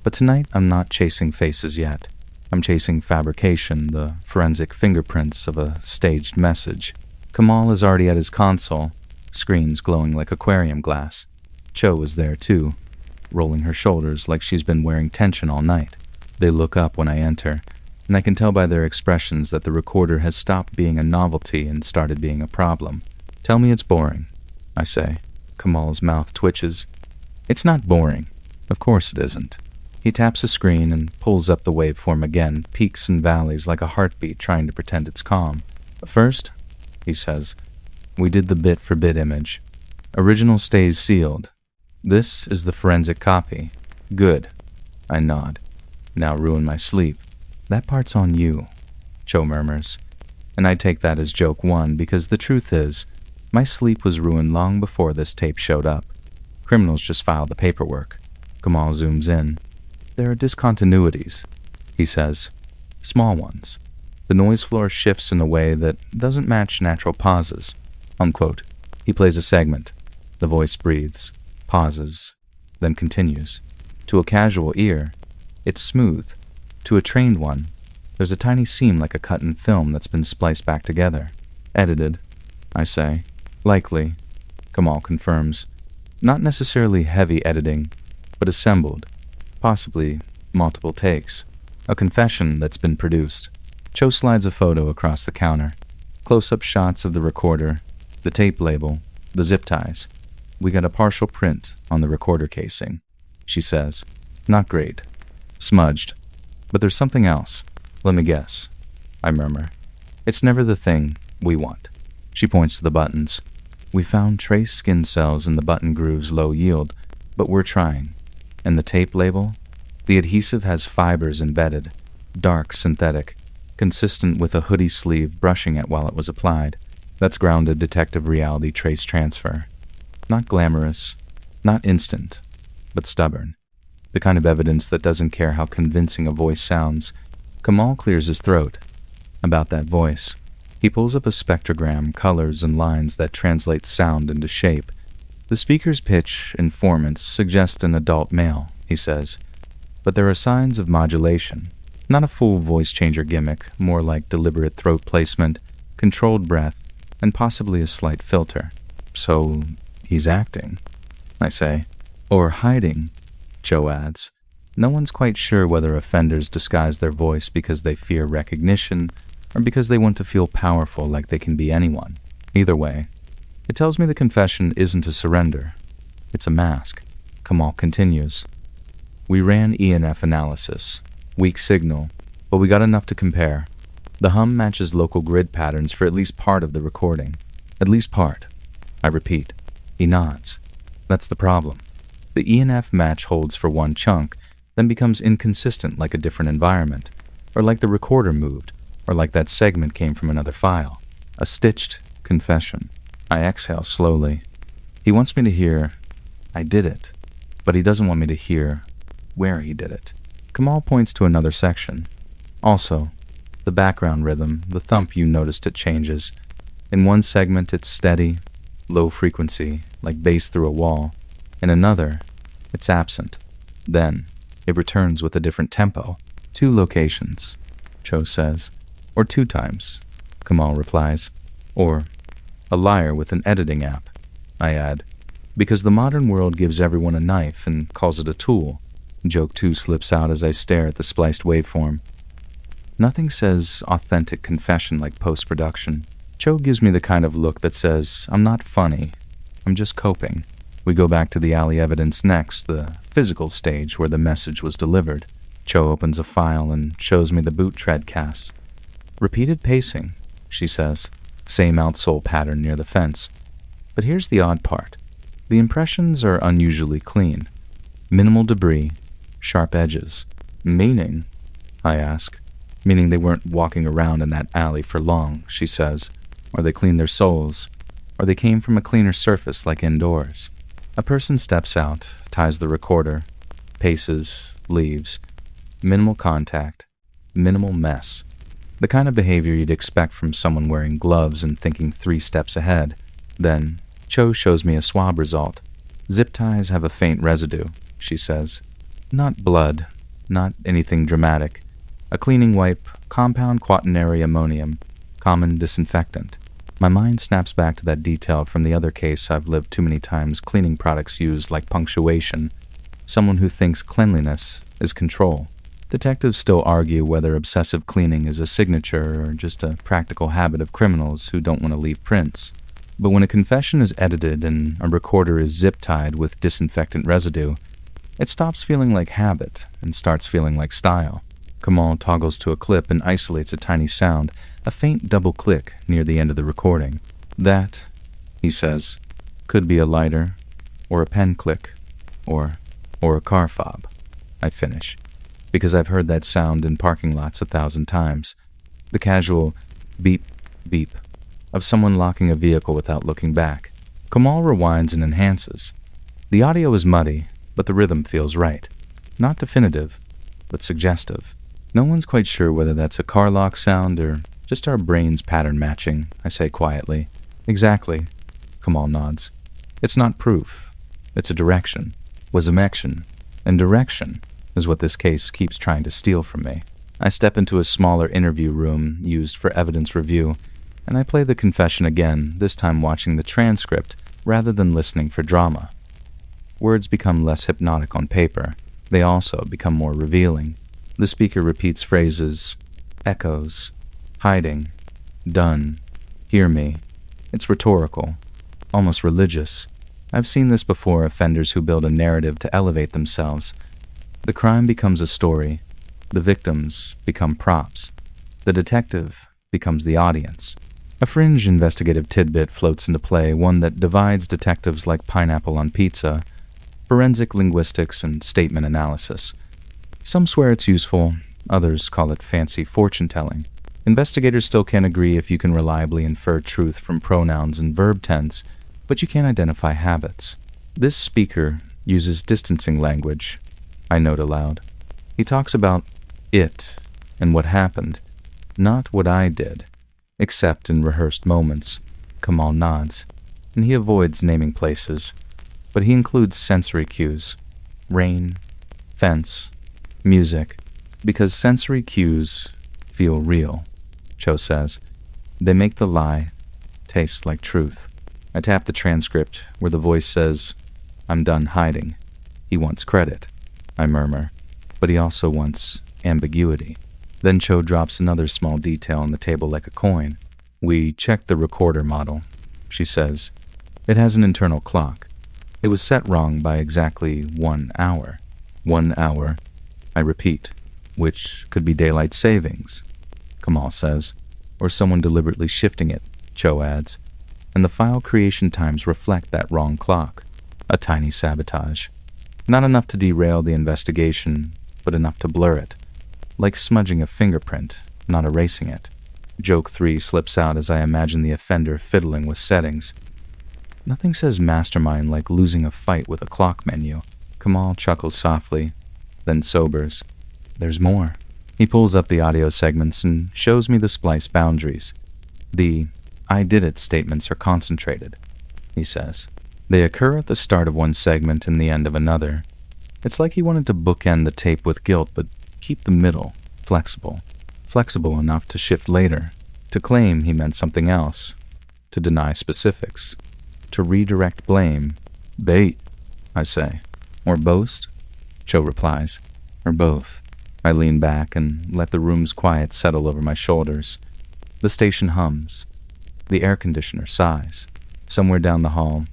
but tonight I'm not chasing faces yet. I'm chasing fabrication, the forensic fingerprints of a staged message. Kamal is already at his console, screens glowing like aquarium glass. Cho is there too, rolling her shoulders like she's been wearing tension all night. They look up when I enter, and I can tell by their expressions that the recorder has stopped being a novelty and started being a problem. Tell me it's boring, I say. Kamal's mouth twitches. It's not boring. Of course it isn't. He taps the screen and pulls up the waveform again, peaks and valleys like a heartbeat trying to pretend it's calm. First, he says, we did the bit-for-bit image. Original stays sealed. This is the forensic copy. Good. I nod. Now ruin my sleep. That part's on you, Cho murmurs. And I take that as joke one because the truth is, my sleep was ruined long before this tape showed up. Criminals just filed the paperwork. Kamal zooms in. There are discontinuities, he says. Small ones. The noise floor shifts in a way that doesn't match natural pauses. Unquote. He plays a segment. The voice breathes, pauses, then continues. To a casual ear, it's smooth. To a trained one, there's a tiny seam like a cut in film that's been spliced back together. Edited, I say. Likely, Kamal confirms. Not necessarily heavy editing, but assembled. Possibly multiple takes. A confession that's been produced. Cho slides a photo across the counter. Close-up shots of the recorder, the tape label, the zip ties. We got a partial print on the recorder casing, she says. Not great. Smudged. But there's something else. Let me guess. I murmur. It's never the thing we want. She points to the buttons. We found trace skin cells in the button groove's low yield, but we're trying. And the tape label? The adhesive has fibers embedded, dark synthetic, consistent with a hoodie sleeve brushing it while it was applied. That's grounded detective reality trace transfer. Not glamorous, not instant, but stubborn. The kind of evidence that doesn't care how convincing a voice sounds. Kamal clears his throat. About that voice. He pulls up a spectrogram, colors and lines that translate sound into shape. The speaker's pitch informants suggest an adult male, he says. But there are signs of modulation. Not a full voice changer gimmick, more like deliberate throat placement, controlled breath, and possibly a slight filter. So, he's acting, I say. Or hiding, Joe adds. No one's quite sure whether offenders disguise their voice because they fear recognition or because they want to feel powerful like they can be anyone. Either way, it tells me the confession isn't a surrender. It's a mask. Kamal continues. We ran E&F analysis. Weak signal, but we got enough to compare. The hum matches local grid patterns for at least part of the recording. At least part. I repeat. He nods. That's the problem. The E&F match holds for one chunk, then becomes inconsistent like a different environment, or like the recorder moved, or like that segment came from another file. A stitched confession. I exhale slowly. He wants me to hear, I did it, but he doesn't want me to hear where he did it. Kamal points to another section. Also, the background rhythm, the thump you noticed it changes. In one segment it's steady, low frequency, like bass through a wall. In another, it's absent. Then, it returns with a different tempo. 2 locations, Cho says. Or 2 times, Kamal replies. Or a liar with an editing app, I add. Because the modern world gives everyone a knife and calls it a tool. Joke 2 slips out as I stare at the spliced waveform. Nothing says authentic confession like post-production. Cho gives me the kind of look that says, I'm not funny, I'm just coping. We go back to the alley evidence next, the physical stage where the message was delivered. Cho opens a file and shows me the boot tread casts. Repeated pacing, she says. Same outsole pattern near the fence. But here's the odd part. The impressions are unusually clean. Minimal debris, sharp edges. Meaning? I ask. Meaning they weren't walking around in that alley for long, she says. Or they cleaned their soles. Or they came from a cleaner surface like indoors. A person steps out, ties the recorder, paces, leaves. Minimal contact, minimal mess. The kind of behavior you'd expect from someone wearing gloves and thinking 3 steps ahead. Then, Cho shows me a swab result. Zip ties have a faint residue, she says. Not blood, not anything dramatic. A cleaning wipe, compound quaternary ammonium, common disinfectant. My mind snaps back to that detail from the other case I've lived too many times cleaning products used like punctuation. Someone who thinks cleanliness is control. Detectives still argue whether obsessive cleaning is a signature or just a practical habit of criminals who don't want to leave prints. But when a confession is edited and a recorder is zip-tied with disinfectant residue, it stops feeling like habit and starts feeling like style. Kamal toggles to a clip and isolates a tiny sound, a faint double click near the end of the recording. That, he says, could be a lighter, or a pen click, or a car fob. I finish, because I've heard that sound in parking lots 1,000 times. The casual beep, beep of someone locking a vehicle without looking back. Kamal rewinds and enhances. The audio is muddy, but the rhythm feels right. Not definitive, but suggestive. No one's quite sure whether that's a car lock sound or just our brains pattern matching, I say quietly. Exactly, Kamal nods. It's not proof. It's a direction. Was action. And direction is what this case keeps trying to steal from me. I step into a smaller interview room used for evidence review, and I play the confession again, this time watching the transcript rather than listening for drama. Words become less hypnotic on paper. They also become more revealing. The speaker repeats phrases, echoes, hiding, done, hear me. It's rhetorical, almost religious. I've seen this before, offenders who build a narrative to elevate themselves. The crime becomes a story. The victims become props. The detective becomes the audience. A fringe investigative tidbit floats into play, one that divides detectives like pineapple on pizza, forensic linguistics and statement analysis. Some swear it's useful, others call it fancy fortune-telling. Investigators still can't agree if you can reliably infer truth from pronouns and verb tense, but you can identify habits. This speaker uses distancing language, I note aloud. He talks about it and what happened, not what I did, except in rehearsed moments. Kamal nods, and he avoids naming places, but he includes sensory cues, rain, fence, music, because sensory cues feel real, Cho says. They make the lie taste like truth. I tap the transcript where the voice says, I'm done hiding. He wants credit, I murmur, but he also wants ambiguity. Then Cho drops another small detail on the table like a coin. We checked the recorder model, she says. It has an internal clock. It was set wrong by exactly 1 hour. 1 hour, I repeat, which could be daylight savings, Kamal says, or someone deliberately shifting it, Cho adds. And the file creation times reflect that wrong clock. A tiny sabotage. Not enough to derail the investigation, but enough to blur it. Like smudging a fingerprint, not erasing it. Joke 3 slips out as I imagine the offender fiddling with settings. Nothing says mastermind like losing a fight with a clock menu. Kamal chuckles softly, then sobers. There's more. He pulls up the audio segments and shows me the splice boundaries. The I did it statements are concentrated, he says. They occur at the start of one segment and the end of another. It's like he wanted to bookend the tape with guilt, but keep the middle flexible. Flexible enough to shift later, to claim he meant something else, to deny specifics, to redirect blame. Bait, I say. Or boast? Cho replies. Or both. I lean back and let the room's quiet settle over my shoulders. The station hums. The air conditioner sighs. Somewhere down the hall,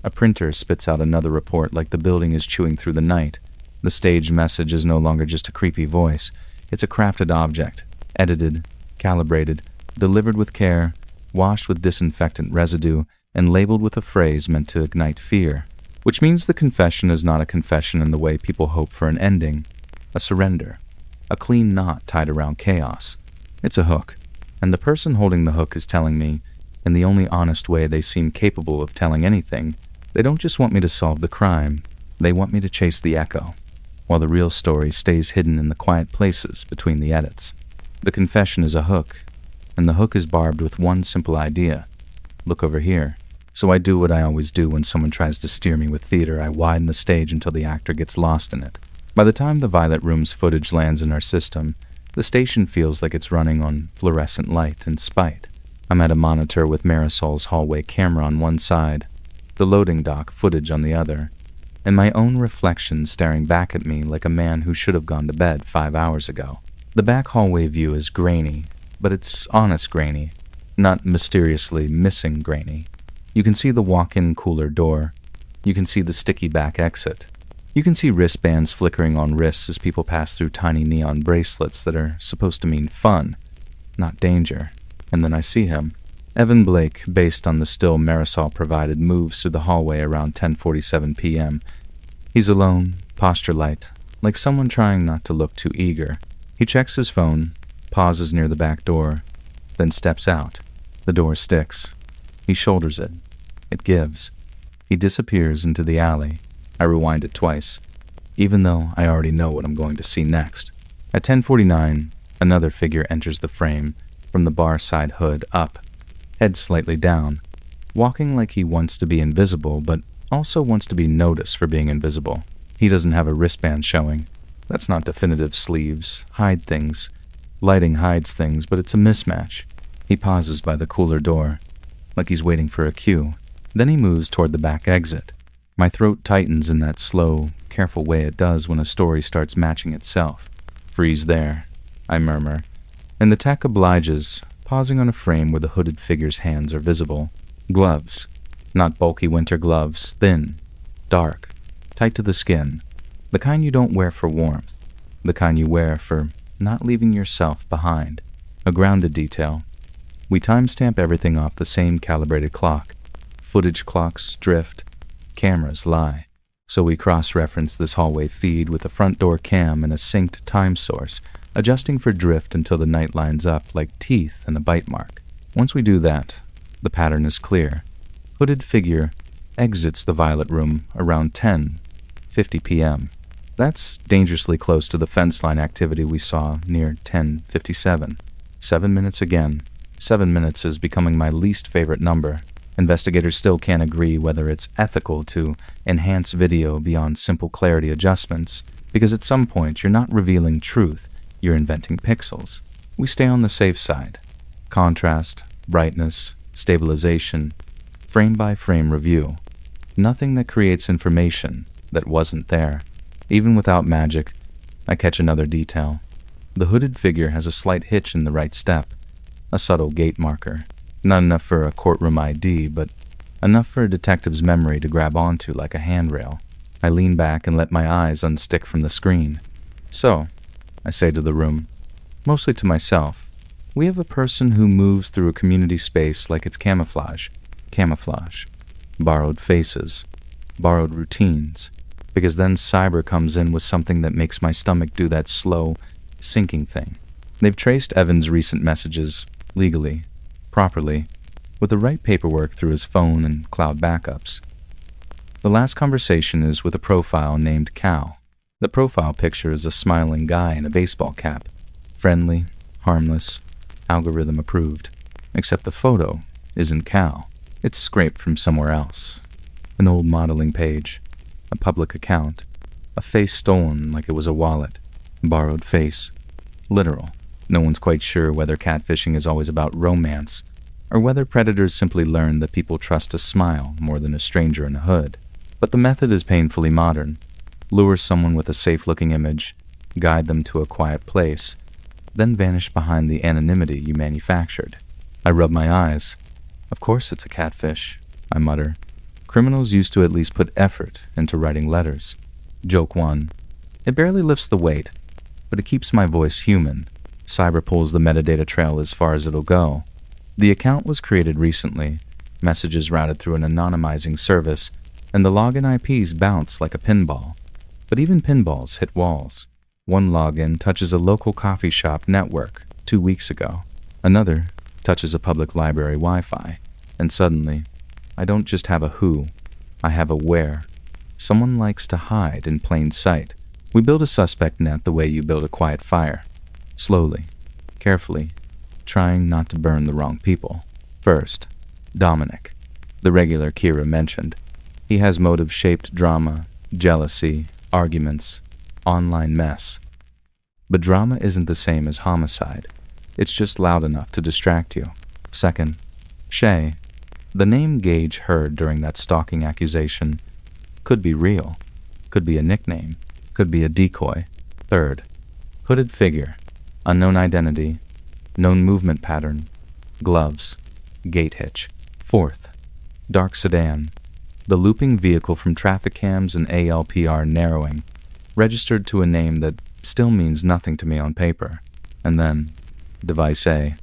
a printer spits out another report like the building is chewing through the night. The staged message is no longer just a creepy voice. It's a crafted object, edited, calibrated, delivered with care, washed with disinfectant residue, and labeled with a phrase meant to ignite fear. Which means the confession is not a confession in the way people hope for an ending, a surrender, a clean knot tied around chaos. It's a hook, and the person holding the hook is telling me, in the only honest way they seem capable of telling anything, they don't just want me to solve the crime, they want me to chase the echo, while the real story stays hidden in the quiet places between the edits. The confession is a hook, and the hook is barbed with one simple idea. Look over here. So I do what I always do when someone tries to steer me with theater. I widen the stage until the actor gets lost in it. By the time the Violet Room's footage lands in our system, the station feels like it's running on fluorescent light and spite. I'm at a monitor with Marisol's hallway camera on one side, the loading dock footage on the other, and my own reflection staring back at me like a man who should have gone to bed 5 hours ago. The back hallway view is grainy, but it's honest grainy, not mysteriously missing grainy. You can see the walk-in cooler door. You can see the sticky back exit. You can see wristbands flickering on wrists as people pass through tiny neon bracelets that are supposed to mean fun, not danger. And then I see him. Evan Blake, based on the still Marisol provided, moves through the hallway around 10:47 p.m. He's alone, posture light, like someone trying not to look too eager. He checks his phone, pauses near the back door, then steps out. The door sticks. He shoulders it. It gives. He disappears into the alley. I rewind it twice, even though I already know what I'm going to see next. At 10:49, another figure enters the frame, from the bar side hood up, head slightly down, walking like he wants to be invisible, but also wants to be noticed for being invisible. He doesn't have a wristband showing. That's not definitive sleeves, hide things. Lighting hides things, but it's a mismatch. He pauses by the cooler door, like he's waiting for a cue. Then he moves toward the back exit. My throat tightens in that slow, careful way it does when a story starts matching itself. Freeze there, I murmur, and the tech obliges, pausing on a frame where the hooded figure's hands are visible. Gloves. Not bulky winter gloves, thin, dark, tight to the skin. The kind you don't wear for warmth. The kind you wear for not leaving yourself behind. A grounded detail. We timestamp everything off the same calibrated clock. Footage clocks drift, cameras lie. So we cross-reference this hallway feed with a front door cam and a synced time source, adjusting for drift until the night lines up like teeth in a bite mark. Once we do that, the pattern is clear. Hooded figure exits the Violet Room around 10:50 p.m. That's dangerously close to the fence line activity we saw near 10:57. 7 minutes again. 7 minutes is becoming my least favorite number. Investigators still can't agree whether it's ethical to enhance video beyond simple clarity adjustments, because at some point you're not revealing truth, you're inventing pixels. We stay on the safe side. Contrast, brightness, stabilization, frame-by-frame review. Nothing that creates information that wasn't there. Even without magic, I catch another detail. The hooded figure has a slight hitch in the right step, a subtle gate marker. Not enough for a courtroom ID, but enough for a detective's memory to grab onto like a handrail. I lean back and let my eyes unstick from the screen. So, I say to the room, mostly to myself, we have a person who moves through a community space like it's camouflage. Camouflage. Borrowed faces. Borrowed routines. Because then cyber comes in with something that makes my stomach do that slow, sinking thing. They've traced Evan's recent messages, legally, properly, with the right paperwork through his phone and cloud backups. The last conversation is with a profile named Cal. The profile picture is a smiling guy in a baseball cap. Friendly, harmless, algorithm approved. Except the photo isn't Cal. It's scraped from somewhere else. An old modeling page. A public account. A face stolen like it was a wallet. Borrowed face. Literal. No one's quite sure whether catfishing is always about romance, or whether predators simply learn that people trust a smile more than a stranger in a hood. But the method is painfully modern. Lure someone with a safe-looking image, guide them to a quiet place, then vanish behind the anonymity you manufactured. I rub my eyes. Of course it's a catfish, I mutter. Criminals used to at least put effort into writing letters. Joke 1. It barely lifts the weight, but it keeps my voice human. Cyber pulls the metadata trail as far as it'll go. The account was created recently, messages routed through an anonymizing service, and the login IPs bounce like a pinball. But even pinballs hit walls. One login touches a local coffee shop network 2 weeks ago. Another touches a public library Wi-Fi. And suddenly, I don't just have a who, I have a where. Someone likes to hide in plain sight. We build a suspect net the way you build a quiet fire. Slowly, carefully, trying not to burn the wrong people. First, Dominic, the regular Kira mentioned. He has motive-shaped drama, jealousy, arguments, online mess. But drama isn't the same as homicide. It's just loud enough to distract you. Second, Shay. The name Gage heard during that stalking accusation could be real, could be a nickname, could be a decoy. Third, hooded figure, unknown identity, known movement pattern, gloves, gate hitch. Fourth, dark sedan, the looping vehicle from traffic cams and ALPR narrowing, registered to a name that still means nothing to me on paper. And then, device A,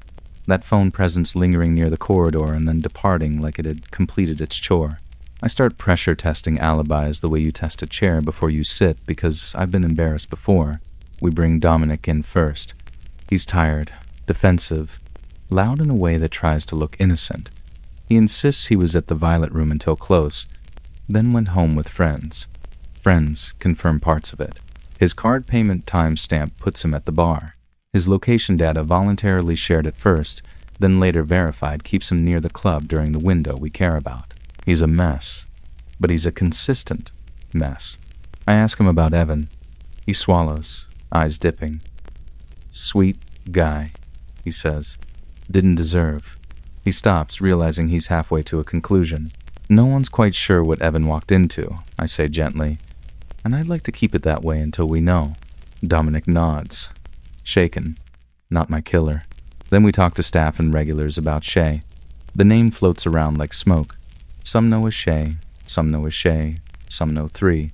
that phone presence lingering near the corridor and then departing like it had completed its chore. I start pressure testing alibis the way you test a chair before you sit because I've been embarrassed before. We bring Dominic in first. He's tired, defensive, loud in a way that tries to look innocent. He insists he was at the Violet Room until close, then went home with friends. Friends confirm parts of it. His card payment timestamp puts him at the bar. His location data voluntarily shared at first, then later verified keeps him near the club during the window we care about. He's a mess, but he's a consistent mess. I ask him about Evan. He swallows, eyes dipping. Sweet guy, he says. Didn't deserve. He stops, realizing he's halfway to a conclusion. No one's quite sure what Evan walked into, I say gently, and I'd like to keep it that way until we know. Dominic nods. Shaken. Not my killer. Then we talk to staff and regulars about Shay. The name floats around like smoke. Some know as Shay, some know as Shay, some know 3.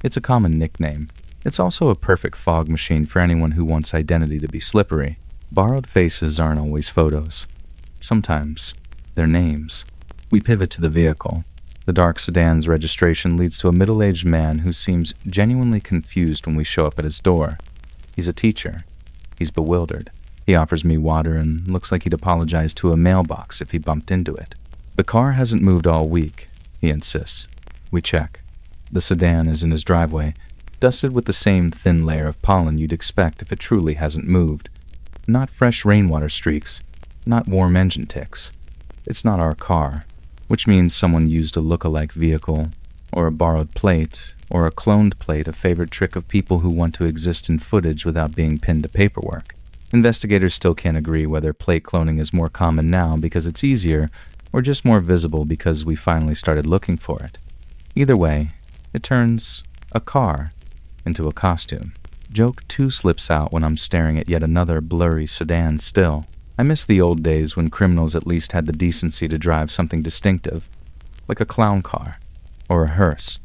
It's a common nickname. It's also a perfect fog machine for anyone who wants identity to be slippery. Borrowed faces aren't always photos. Sometimes, they're names. We pivot to the vehicle. The dark sedan's registration leads to a middle-aged man who seems genuinely confused when we show up at his door. He's a teacher. He's bewildered. He offers me water and looks like he'd apologize to a mailbox if he bumped into it. The car hasn't moved all week, he insists. We check. The sedan is in his driveway, dusted with the same thin layer of pollen you'd expect if it truly hasn't moved. Not fresh rainwater streaks, not warm engine ticks. It's not our car, which means someone used a look-alike vehicle, or a borrowed plate, or a cloned plate, a favorite trick of people who want to exist in footage without being pinned to paperwork. Investigators still can't agree whether plate cloning is more common now because it's easier, or just more visible because we finally started looking for it. Either way, it turns a car into a costume. Joke 2 slips out when I'm staring at yet another blurry sedan still. I miss the old days when criminals at least had the decency to drive something distinctive, like a clown car, or a hearse,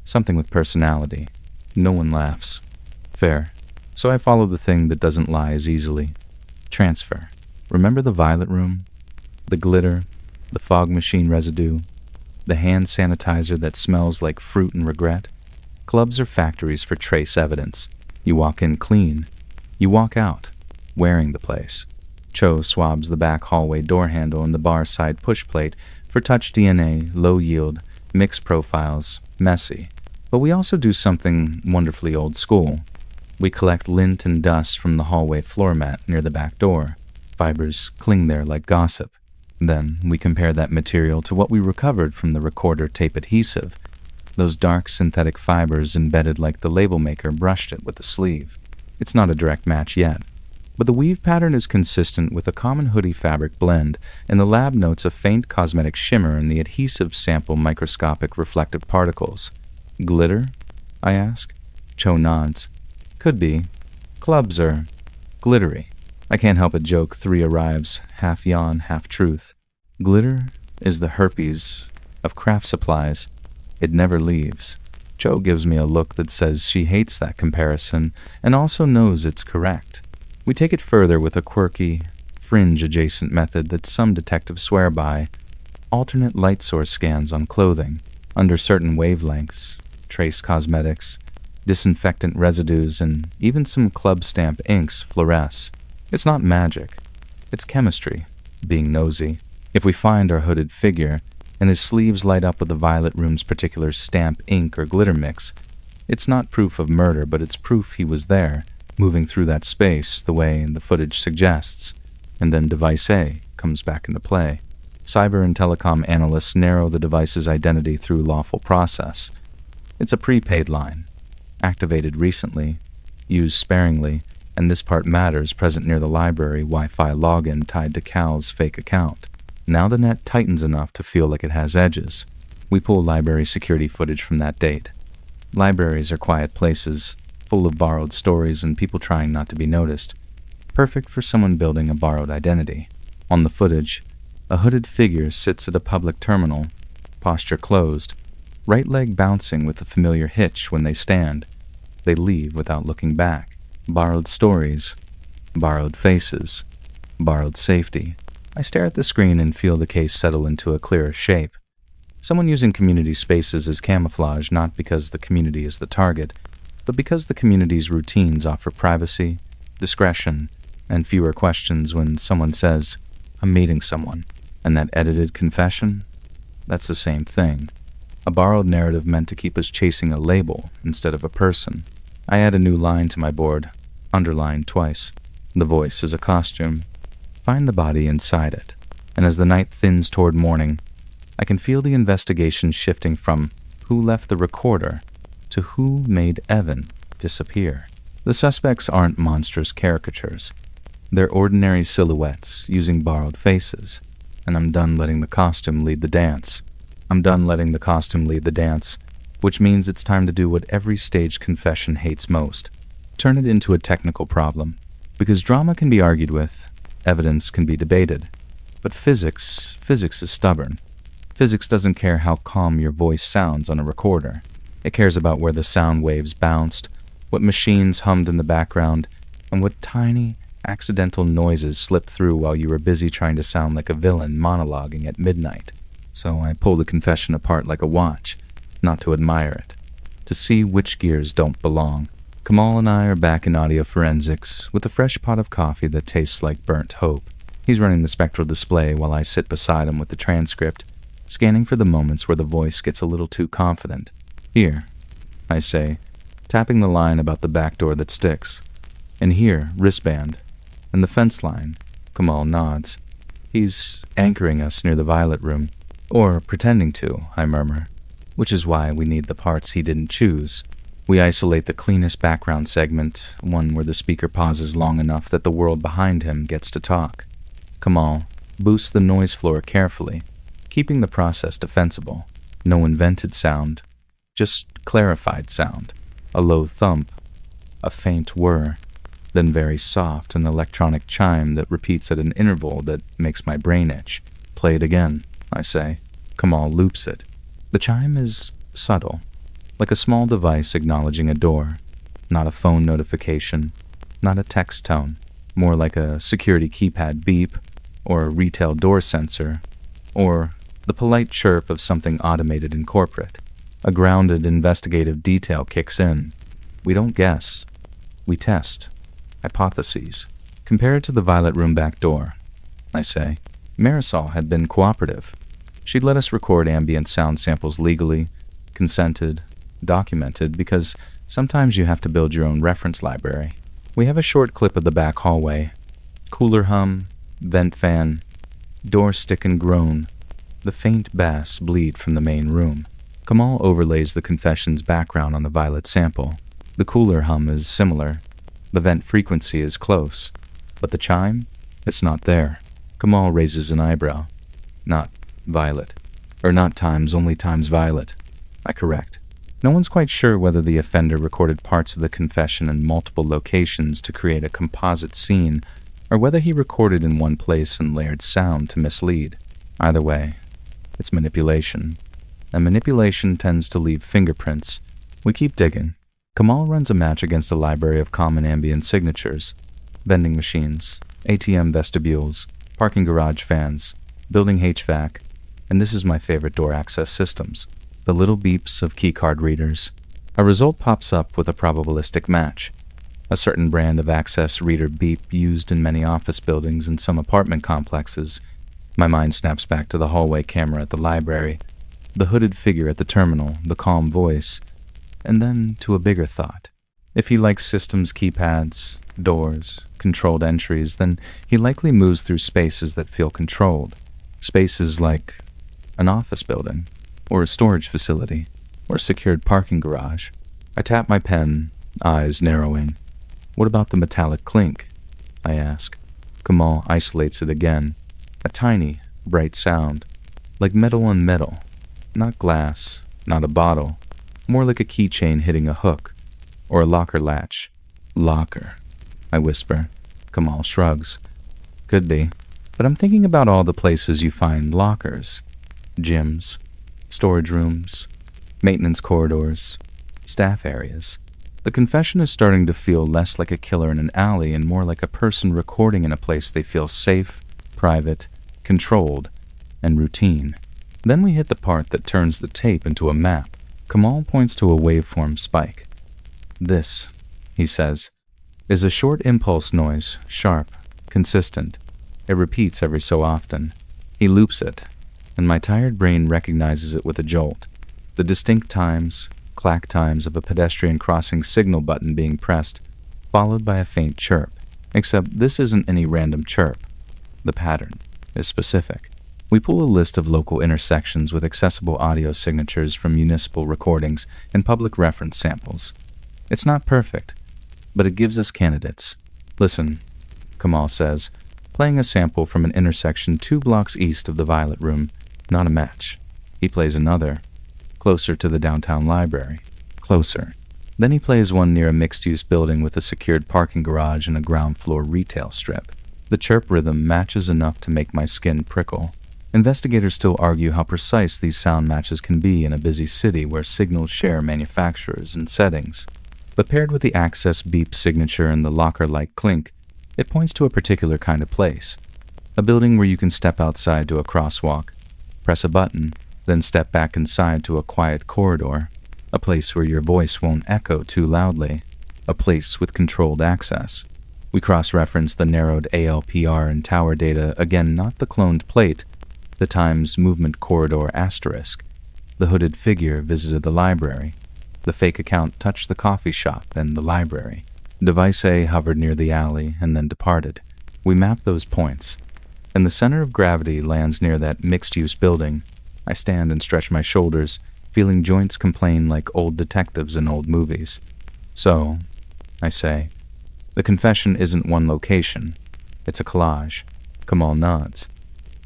something with personality. No one laughs. Fair. So I follow the thing that doesn't lie as easily. Transfer. Remember the Violet Room? The glitter, the fog machine residue, the hand sanitizer that smells like fruit and regret? Clubs are factories for trace evidence. You walk in clean. You walk out, wearing the place. Cho swabs the back hallway door handle and the bar side push plate for touch DNA, low yield, mixed profiles, messy. But we also do something wonderfully old school. We collect lint and dust from the hallway floor mat near the back door. Fibers cling there like gossip. Then we compare that material to what we recovered from the recorder tape adhesive. Those dark synthetic fibers embedded like the label maker brushed it with the sleeve. It's not a direct match yet, but the weave pattern is consistent with a common hoodie fabric blend, and the lab notes a faint cosmetic shimmer in the adhesive sample microscopic reflective particles. Glitter? I ask. Cho nods. Could be. Clubs are glittery. I can't help but joke 3 arrives, half yawn, half truth. Glitter is the herpes of craft supplies. It never leaves. Jo gives me a look that says she hates that comparison and also knows it's correct. We take it further with a quirky, fringe-adjacent method that some detectives swear by: alternate light source scans on clothing, under certain wavelengths, trace cosmetics, disinfectant residues, and even some club stamp inks fluoresce. It's not magic. It's chemistry, being nosy. If we find our hooded figure, and his sleeves light up with the Violet Room's particular stamp, ink, or glitter mix, it's not proof of murder, but it's proof he was there, moving through that space the way the footage suggests. And then Device A comes back into play. Cyber and telecom analysts narrow the device's identity through lawful process. It's a prepaid line, activated recently, used sparingly, and this part matters, present near the library Wi-Fi login tied to Cal's fake account. Now the net tightens enough to feel like it has edges. We pull library security footage from that date. Libraries are quiet places, full of borrowed stories and people trying not to be noticed. Perfect for someone building a borrowed identity. On the footage, a hooded figure sits at a public terminal, posture closed, right leg bouncing with a familiar hitch when they stand. They leave without looking back. Borrowed stories, borrowed faces, borrowed safety. I stare at the screen and feel the case settle into a clearer shape. Someone using community spaces as camouflage, not because the community is the target, but because the community's routines offer privacy, discretion, and fewer questions when someone says, "I'm meeting someone." And that edited confession? That's the same thing. A borrowed narrative meant to keep us chasing a label instead of a person. I add a new line to my board, underlined twice. The voice is a costume. Find the body inside it. And as the night thins toward morning, I can feel the investigation shifting from who left the recorder to who made Evan disappear. The suspects aren't monstrous caricatures. They're ordinary silhouettes using borrowed faces. And I'm done letting the costume lead the dance. Which means it's time to do what every staged confession hates most. Turn it into a technical problem. Because drama can be argued with, evidence can be debated. But physics is stubborn. Physics doesn't care how calm your voice sounds on a recorder. It cares about where the sound waves bounced, what machines hummed in the background, and what tiny, accidental noises slipped through while you were busy trying to sound like a villain monologuing at midnight. So I pull the confession apart like a watch, not to admire it, to see which gears don't belong. Kamal and I are back in audio forensics with a fresh pot of coffee that tastes like burnt hope. He's running the spectral display while I sit beside him with the transcript, scanning for the moments where the voice gets a little too confident. "Here," I say, tapping the line about the back door that sticks. "And here, wristband. And the fence line." Kamal nods. "He's anchoring us near the Violet Room. Or pretending to," I murmur. "Which is why we need the parts he didn't choose." We isolate the cleanest background segment, one where the speaker pauses long enough that the world behind him gets to talk. Kamal boosts the noise floor carefully, keeping the process defensible. No invented sound, just clarified sound. A low thump, a faint whir, then very soft, an electronic chime that repeats at an interval that makes my brain itch. "Play it again," I say. Kamal loops it. The chime is subtle, like a small device acknowledging a door. Not a phone notification, not a text tone, more like a security keypad beep, or a retail door sensor, or the polite chirp of something automated in corporate. A grounded investigative detail kicks in. We don't guess. We test. Hypotheses. Compare it to the Violet Room back door, I say. Marisol had been cooperative. She'd let us record ambient sound samples legally, consented, documented, because sometimes you have to build your own reference library. We have a short clip of the back hallway. Cooler hum, vent fan, door stick and groan, the faint bass bleed from the main room. Kamal overlays the confession's background on the Violet sample. The cooler hum is similar. The vent frequency is close. But the chime? It's not there. Kamal raises an eyebrow. Not Violet. Or not times, only times Violet. I correct. No one's quite sure whether the offender recorded parts of the confession in multiple locations to create a composite scene, or whether he recorded in one place and layered sound to mislead. Either way, it's manipulation. And manipulation tends to leave fingerprints. We keep digging. Kamal runs a match against a library of common ambient signatures. Vending machines, ATM vestibules, parking garage fans, building HVAC, and this is my favorite door access systems, the little beeps of keycard readers. A result pops up with a probabilistic match. A certain brand of access reader beep used in many office buildings and some apartment complexes. My mind snaps back to the hallway camera at the library, the hooded figure at the terminal, the calm voice, and then to a bigger thought. If he likes systems keypads, doors, controlled entries, then he likely moves through spaces that feel controlled. Spaces like an office building, or a storage facility, or a secured parking garage. I tap my pen, eyes narrowing. What about the metallic clink? I ask. Kamal isolates it again. A tiny, bright sound, like metal on metal. Not glass, not a bottle. More like a keychain hitting a hook, or a locker latch. Locker, I whisper. Kamal shrugs. Could be, but I'm thinking about all the places you find lockers. Gyms, storage rooms, maintenance corridors, staff areas. The confession is starting to feel less like a killer in an alley and more like a person recording in a place they feel safe, private, controlled, and routine. Then we hit the part that turns the tape into a map. Kamal points to a waveform spike. This, he says, is a short impulse noise, sharp, consistent. It repeats every so often. He loops it, and my tired brain recognizes it with a jolt. The distinct times, clack times of a pedestrian crossing signal button being pressed, followed by a faint chirp. Except this isn't any random chirp. The pattern is specific. We pull a list of local intersections with accessible audio signatures from municipal recordings and public reference samples. It's not perfect, but it gives us candidates. Listen, Kamal says, playing a sample from an intersection 2 blocks east of the Violet Room. Not a match. He plays another, closer to the downtown library. Closer. Then he plays one near a mixed-use building with a secured parking garage and a ground-floor retail strip. The chirp rhythm matches enough to make my skin prickle. Investigators still argue how precise these sound matches can be in a busy city where signals share manufacturers and settings. But paired with the access beep signature and the locker-like clink, it points to a particular kind of place. A building where you can step outside to a crosswalk, press a button, then step back inside to a quiet corridor. A place where your voice won't echo too loudly. A place with controlled access. We cross-reference the narrowed ALPR and tower data, again not the cloned plate, the Times Movement Corridor asterisk. The hooded figure visited the library. The fake account touched the coffee shop and the library. Device A hovered near the alley and then departed. We map those points, and the center of gravity lands near that mixed-use building. I stand and stretch my shoulders, feeling joints complain like old detectives in old movies. So, I say, the confession isn't one location. It's a collage. Kamal nods.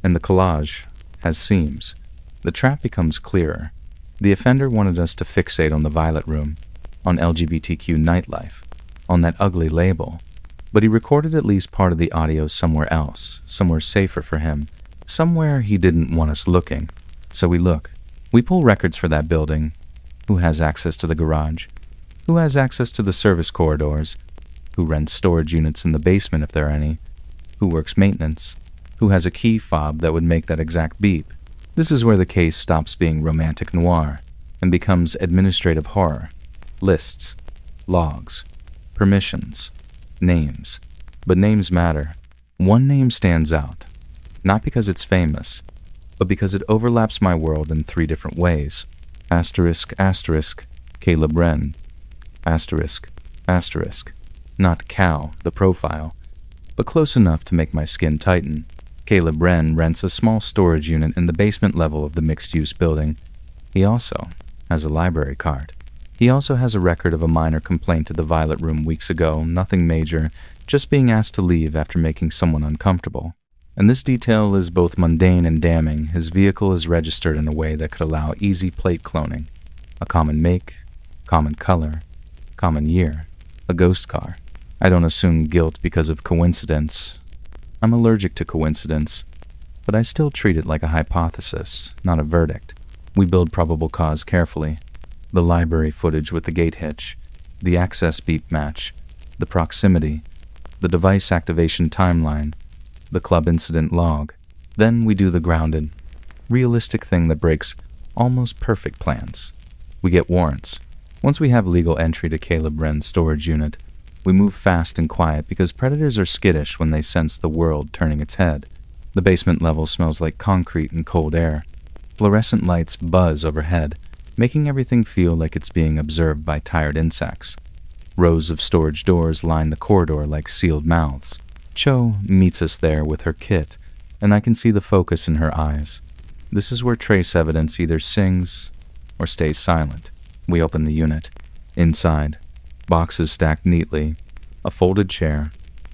And the collage has seams. The trap becomes clearer. The offender wanted us to fixate on the Violet Room, on LGBTQ nightlife, on that ugly label. But he recorded at least part of the audio somewhere else, somewhere safer for him, somewhere he didn't want us looking. So we look. We pull records for that building. Who has access to the garage? Who has access to the service corridors? Who rents storage units in the basement if there are any? Who works maintenance? Who has a key fob that would make that exact beep? This is where the case stops being romantic noir and becomes administrative horror. Lists, logs, permissions, names. But names matter. One name stands out, not because it's famous, but because it overlaps my world in 3 different ways. Asterisk, asterisk, Caleb Wren. Asterisk, asterisk. Not Cal, the profile, but close enough to make my skin tighten. Caleb Wren rents a small storage unit in the basement level of the mixed-use building. He also has a library card. He also has a record of a minor complaint to the Violet Room weeks ago, nothing major, just being asked to leave after making someone uncomfortable. And this detail is both mundane and damning. His vehicle is registered in a way that could allow easy plate cloning. A common make, Common color, common year, a ghost car. I don't assume guilt because of coincidence. I'm allergic to coincidence, but I still treat it like a hypothesis, not a verdict. We build probable cause carefully. The library footage with the gate hitch, the access beep match, the proximity, the device activation timeline, the club incident log. Then we do the grounded, realistic thing that breaks almost perfect plans. We get warrants. Once we have legal entry to Caleb Wren's storage unit, we move fast and quiet because predators are skittish when they sense the world turning its head. The basement level smells like concrete and cold air. Fluorescent lights buzz overhead, making everything feel like it's being observed by tired insects. Rows of storage doors line the corridor like sealed mouths. Cho meets us there with her kit, and I can see the focus in her eyes. This is where trace evidence either sings or stays silent. We open the unit. Inside, boxes stacked neatly, a folded chair,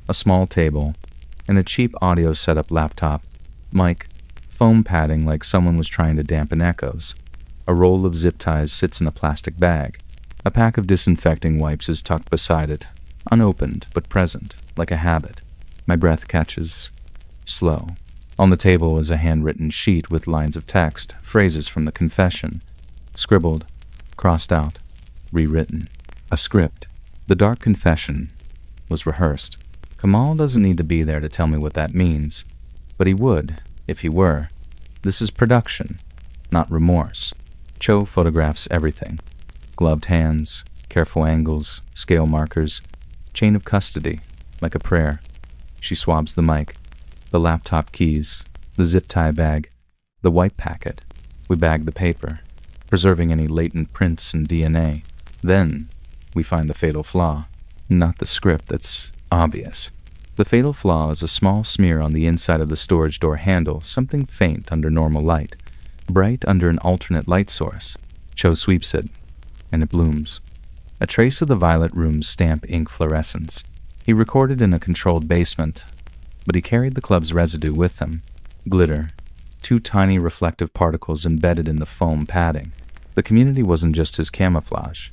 a small table, and a cheap audio setup laptop, mic, foam padding like someone was trying to dampen echoes. A roll of zip ties sits in a plastic bag. A pack of disinfecting wipes is tucked beside it, unopened but present, like a habit. My breath catches. Slow. On the table is a handwritten sheet with lines of text, phrases from the confession. Scribbled, crossed out, rewritten. A script. The dark confession was rehearsed. Kamal doesn't need to be there to tell me what that means, but he would, if he were. This is production, not remorse. Cho photographs everything. Gloved hands, careful angles, scale markers, chain of custody, like a prayer. She swabs the mic, the laptop keys, the zip tie bag, the white packet. We bag the paper, preserving any latent prints and DNA. Then we find the fatal flaw, not the script that's obvious. The fatal flaw is a small smear on the inside of the storage door handle, something faint under normal light, bright under an alternate light source. Cho sweeps it, and it blooms. A trace of the violet room's stamp ink fluorescence. He recorded in a controlled basement, but he carried the club's residue with him. Glitter, 2 tiny reflective particles embedded in the foam padding. The community wasn't just his camouflage.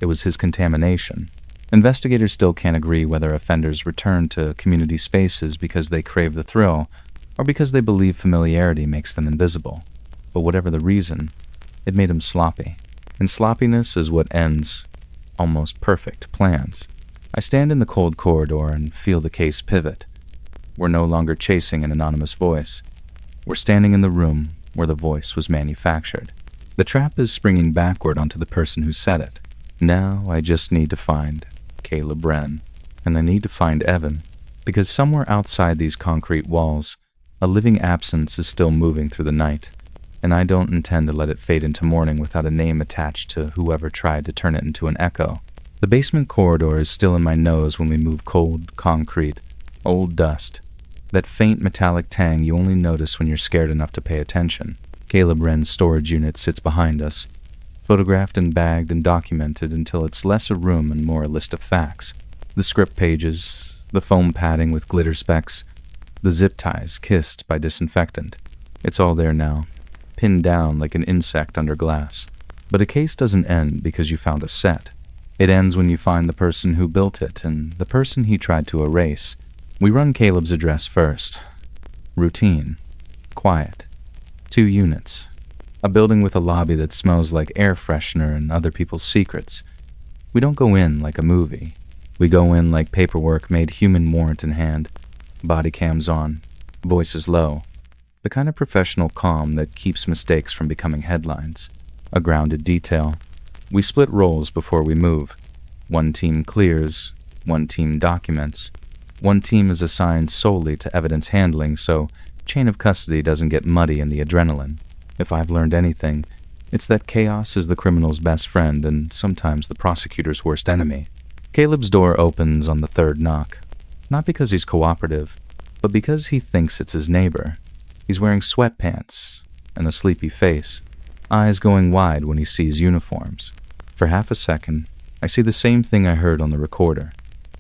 It was his contamination. Investigators still can't agree whether offenders return to community spaces because they crave the thrill or because they believe familiarity makes them invisible. But whatever the reason, it made him sloppy. And sloppiness is what ends almost perfect plans. I stand in the cold corridor and feel the case pivot. We're no longer chasing an anonymous voice. We're standing in the room where the voice was manufactured. The trap is springing backward onto the person who said it. Now I just need to find Caleb Wren, and I need to find Evan, because somewhere outside these concrete walls, a living absence is still moving through the night, and I don't intend to let it fade into morning without a name attached to whoever tried to turn it into an echo. The basement corridor is still in my nose when we move cold, concrete, old dust, that faint metallic tang you only notice when you're scared enough to pay attention. Caleb Wren's storage unit sits behind us, photographed and bagged and documented until it's less a room and more a list of facts. The script pages, the foam padding with glitter specks, the zip ties kissed by disinfectant. It's all there now, pinned down like an insect under glass. But a case doesn't end because you found a set. It ends when you find the person who built it and the person he tried to erase. We run Caleb's address first. Routine. Quiet. 2 units. A building with a lobby that smells like air freshener and other people's secrets. We don't go in like a movie. We go in like paperwork made human warrant in hand. Body cams on. Voices low. The kind of professional calm that keeps mistakes from becoming headlines. A grounded detail. We split roles before we move. 1 team clears. 1 team documents. 1 team is assigned solely to evidence handling, so chain of custody doesn't get muddy in the adrenaline. If I've learned anything, it's that chaos is the criminal's best friend and sometimes the prosecutor's worst enemy. Caleb's door opens on the 3rd knock. Not because he's cooperative, but because he thinks it's his neighbor. He's wearing sweatpants and a sleepy face, eyes going wide when he sees uniforms. For half a second, I see the same thing I heard on the recorder.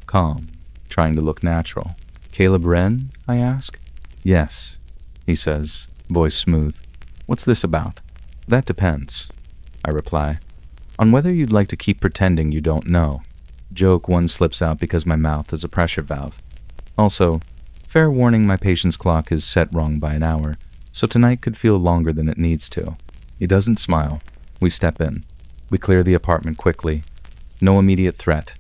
Calm, trying to look natural. Caleb Wren, I ask? Yes, he says, voice smooth. What's this about? That depends, I reply. On whether you'd like to keep pretending you don't know. Joke one slips out because my mouth is a pressure valve. Also, fair warning, my patient's clock is set wrong by an hour, so tonight could feel longer than it needs to. He doesn't smile. We step in. We clear the apartment quickly. No immediate threat,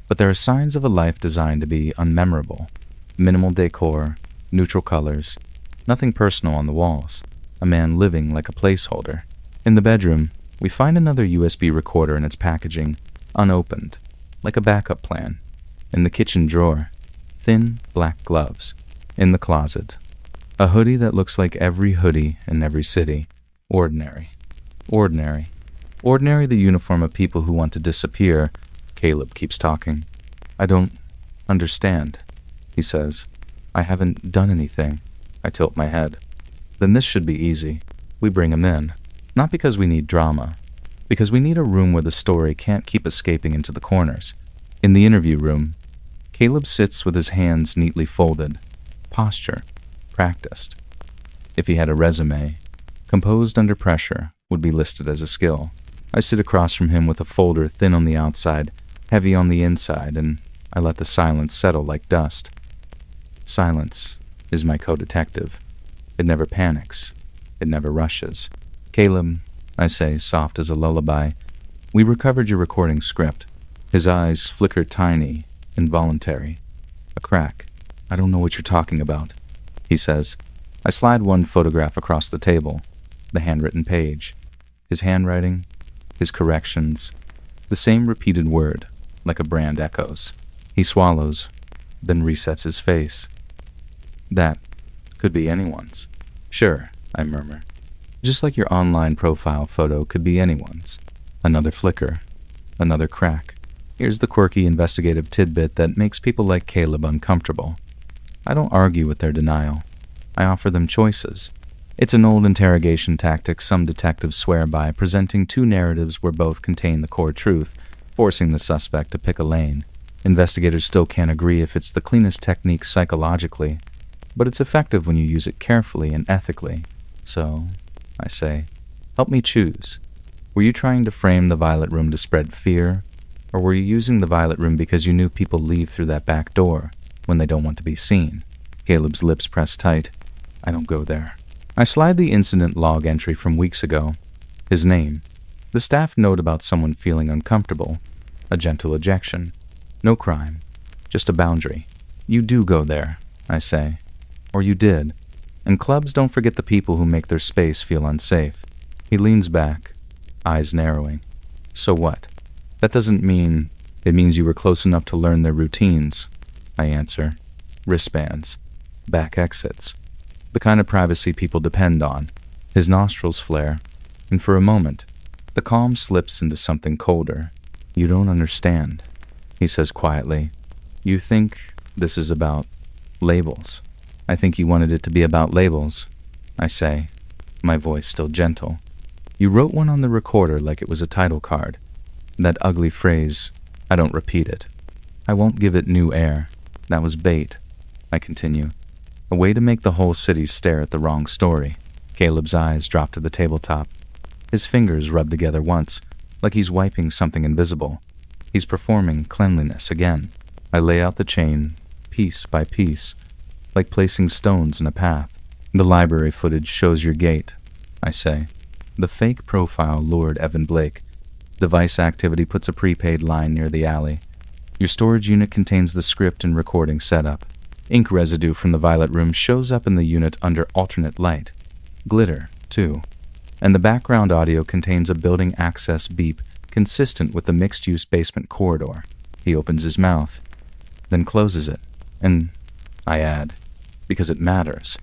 but there are signs of a life designed to be unmemorable. Minimal decor, neutral colors, nothing personal on the walls. A man living like a placeholder. In the bedroom, we find another USB recorder in its packaging, unopened, like a backup plan. In the kitchen drawer, thin black gloves. In the closet, a hoodie that looks like every hoodie in every city. Ordinary. Ordinary. Ordinary, the uniform of people who want to disappear. Caleb keeps talking. I don't understand, he says. I haven't done anything. I tilt my head. Then this should be easy. We bring him in. Not because we need drama. Because we need a room where the story can't keep escaping into the corners. In the interview room, Caleb sits with his hands neatly folded. Posture. Practiced. If he had a resume, composed under pressure would be listed as a skill. I sit across from him with a folder thin on the outside, heavy on the inside, and I let the silence settle like dust. Silence is my co-detective. It never panics. It never rushes. Caleb, I say, soft as a lullaby, we recovered your recording script. His eyes flicker tiny, involuntary. A crack. I don't know what you're talking about, he says. I slide one photograph across the table. The handwritten page. His handwriting, his corrections, the same repeated word, like a brand echoes. He swallows, then resets his face. That could be anyone's. Sure, I murmur. Just like your online profile photo could be anyone's. Another flicker. Another crack. Here's the quirky investigative tidbit that makes people like Caleb uncomfortable. I don't argue with their denial. I offer them choices. It's an old interrogation tactic some detectives swear by, presenting two narratives where both contain the core truth, forcing the suspect to pick a lane. Investigators still can't agree if it's the cleanest technique psychologically, but it's effective when you use it carefully and ethically. So, I say, help me choose. Were you trying to frame the Violet Room to spread fear, or were you using the Violet Room because you knew people leave through that back door when they don't want to be seen? Caleb's lips press tight. I don't go there. I slide the incident log entry from weeks ago. His name. The staff note about someone feeling uncomfortable. A gentle ejection. No crime. Just a boundary. You do go there, I say. Or you did. And clubs don't forget the people who make their space feel unsafe. He leans back, eyes narrowing. So what? That doesn't mean... It means you were close enough to learn their routines, I answer. Wristbands. Back exits. The kind of privacy people depend on. His nostrils flare, and for a moment, the calm slips into something colder. You don't understand, he says quietly. You think this is about labels. I think you wanted it to be about labels, I say, my voice still gentle. You wrote one on the recorder like it was a title card. That ugly phrase, I don't repeat it. I won't give it new air. That was bait, I continue. A way to make the whole city stare at the wrong story. Caleb's eyes drop to the tabletop. His fingers rub together once, like he's wiping something invisible. He's performing cleanliness again. I lay out the chain, piece by piece, like placing stones in a path. The library footage shows your gait, I say. The fake profile lured Evan Blake. Device activity puts a prepaid line near the alley. Your storage unit contains the script and recording setup. Ink residue from the Violet Room shows up in the unit under alternate light. Glitter, too. And the background audio contains a building access beep consistent with the mixed-use basement corridor. He opens his mouth, then closes it. And, I add, because it matters.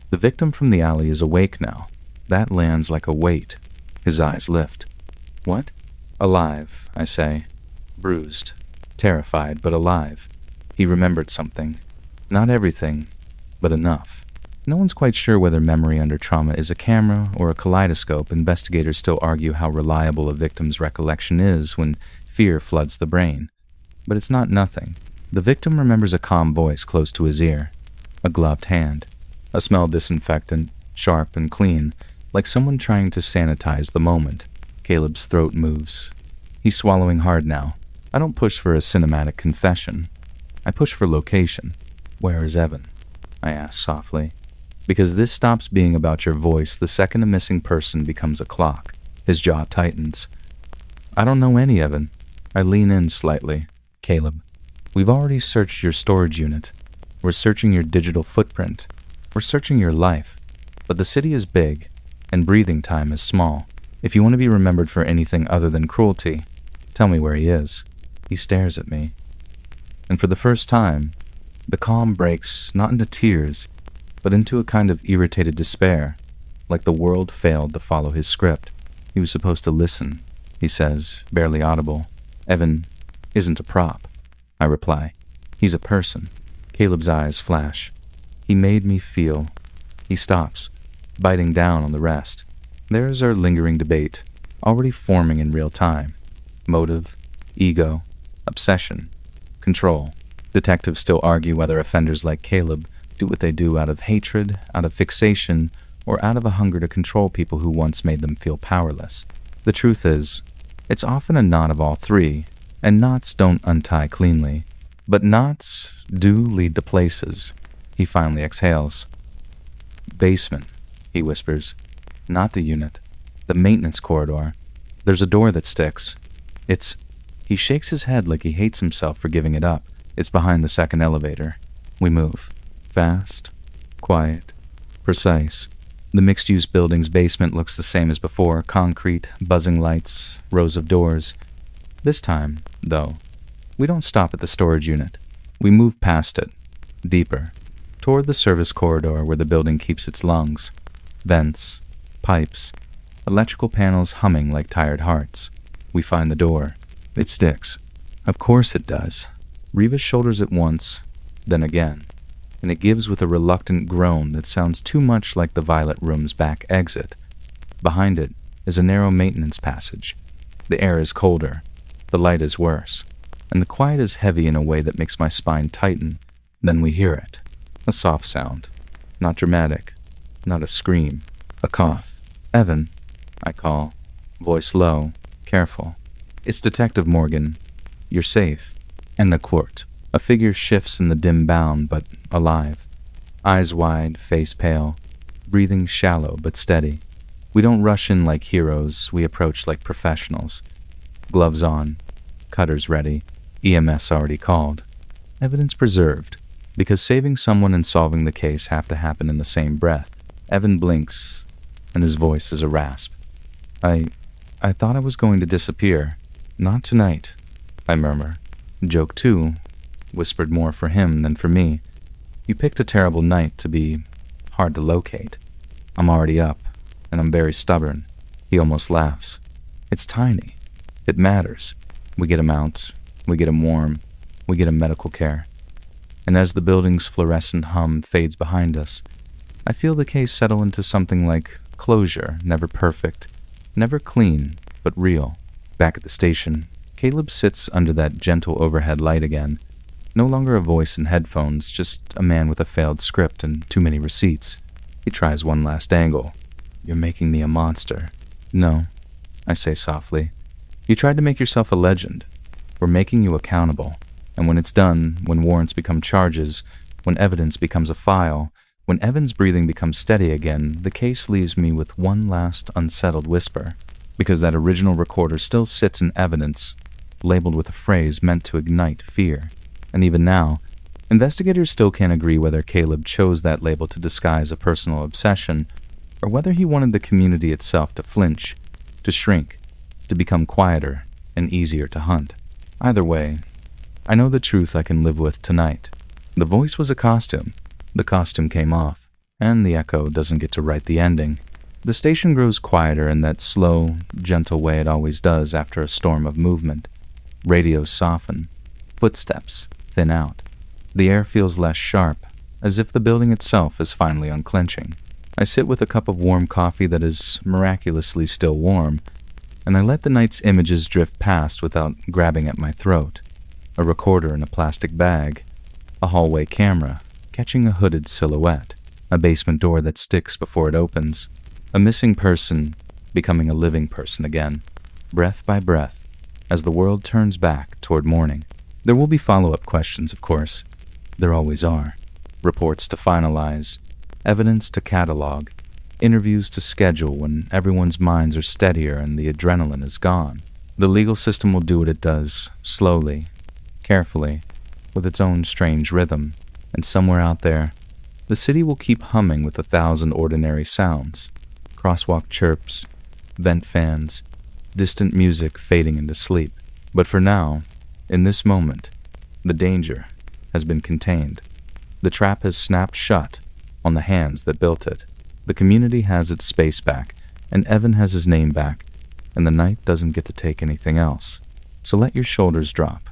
The victim from the alley is awake now. That lands like a weight. His eyes lift. What? Alive, I say. Bruised. Terrified, but alive. He remembered something. Not everything, but enough. No one's quite sure whether memory under trauma is a camera or a kaleidoscope. Investigators still argue how reliable a victim's recollection is when fear floods the brain. But it's not nothing. The victim remembers a calm voice close to his ear. A gloved hand. A smell of disinfectant, sharp and clean, like someone trying to sanitize the moment. Caleb's throat moves. He's swallowing hard now. I don't push for a cinematic confession. I push for location. Where is Evan? I ask softly. Because this stops being about your voice the second a missing person becomes a clock. His jaw tightens. I don't know any Evan. I lean in slightly. Caleb, we've already searched your storage unit. We're searching your digital footprint. We're searching your life. But the city is big, and breathing time is small. If you want to be remembered for anything other than cruelty, tell me where he is. He stares at me. And for the first time, the calm breaks not into tears, but into a kind of irritated despair, like the world failed to follow his script. He was supposed to listen, he says, barely audible. Evan isn't a prop, I reply. He's a person. Caleb's eyes flash. He made me feel. He stops, biting down on the rest. There's our lingering debate, already forming in real time. Motive, ego, obsession, control. Detectives still argue whether offenders like Caleb do what they do out of hatred, out of fixation, or out of a hunger to control people who once made them feel powerless. The truth is, it's often a knot of all three, and knots don't untie cleanly. But knots do lead to places. He finally exhales. Basement, he whispers. Not the unit. The maintenance corridor. There's a door that sticks. He shakes his head like he hates himself for giving it up. It's behind the second elevator. We move. Fast, quiet, precise. The mixed-use building's basement looks the same as before. Concrete, buzzing lights, rows of doors. This time, though, we don't stop at the storage unit. We move past it, deeper, toward the service corridor where the building keeps its lungs. Vents, pipes, electrical panels humming like tired hearts. We find the door. It sticks. Of course it does. Reva shoulders it once, then again, and it gives with a reluctant groan that sounds too much like the Violet Room's back exit. Behind it is a narrow maintenance passage. The air is colder, the light is worse, and the quiet is heavy in a way that makes my spine tighten. Then we hear it. A soft sound. Not dramatic. Not a scream. A cough. Evan, I call. Voice low, careful. It's Detective Morgan. You're safe. And the court. A figure shifts in the dim bound, but alive. Eyes wide, face pale. Breathing shallow but steady. We don't rush in like heroes. We approach like professionals. Gloves on. Cutters ready. EMS already called. Evidence preserved. Because saving someone and solving the case have to happen in the same breath. Evan blinks, and his voice is a rasp. I thought I was going to disappear. Not tonight, I murmur. Joke too, whispered more for him than for me. You picked a terrible night to be hard to locate. I'm already up, and I'm very stubborn. He almost laughs. It's tiny. It matters. We get him out. We get him warm. We get him medical care. And as the building's fluorescent hum fades behind us, I feel the case settle into something like closure, never perfect, never clean, but real. Back at the station, Caleb sits under that gentle overhead light again. No longer a voice in headphones, just a man with a failed script and too many receipts. He tries one last angle. You're making me a monster. No, I say softly. You tried to make yourself a legend. We're making you accountable. And when it's done, when warrants become charges, when evidence becomes a file, when Evan's breathing becomes steady again, the case leaves me with one last unsettled whisper, because that original recorder still sits in evidence, labeled with a phrase meant to ignite fear. And even now, investigators still can't agree whether Caleb chose that label to disguise a personal obsession, or whether he wanted the community itself to flinch, to shrink, to become quieter and easier to hunt. Either way, I know the truth I can live with tonight. The voice was a costume. The costume came off, and the echo doesn't get to write the ending. The station grows quieter in that slow, gentle way it always does after a storm of movement. Radios soften. Footsteps thin out. The air feels less sharp, as if the building itself is finally unclenching. I sit with a cup of warm coffee that is miraculously still warm, and I let the night's images drift past without grabbing at my throat. A recorder in a plastic bag, a hallway camera catching a hooded silhouette, a basement door that sticks before it opens, a missing person becoming a living person again, breath by breath, as the world turns back toward morning. There will be follow-up questions, of course. There always are. Reports to finalize, evidence to catalog, interviews to schedule when everyone's minds are steadier and the adrenaline is gone. The legal system will do what it does, slowly, carefully, with its own strange rhythm, and somewhere out there, the city will keep humming with 1,000 ordinary sounds, crosswalk chirps, vent fans, distant music fading into sleep. But for now, in this moment, the danger has been contained. The trap has snapped shut on the hands that built it. The community has its space back, and Evan has his name back, and the night doesn't get to take anything else. So let your shoulders drop.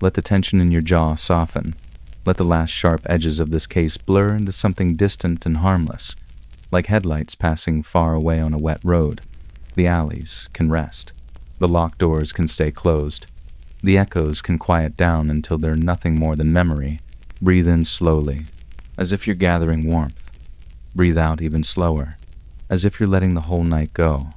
Let the tension in your jaw soften. Let the last sharp edges of this case blur into something distant and harmless, like headlights passing far away on a wet road. The alleys can rest. The locked doors can stay closed. The echoes can quiet down until they're nothing more than memory. Breathe in slowly, as if you're gathering warmth. Breathe out even slower, as if you're letting the whole night go.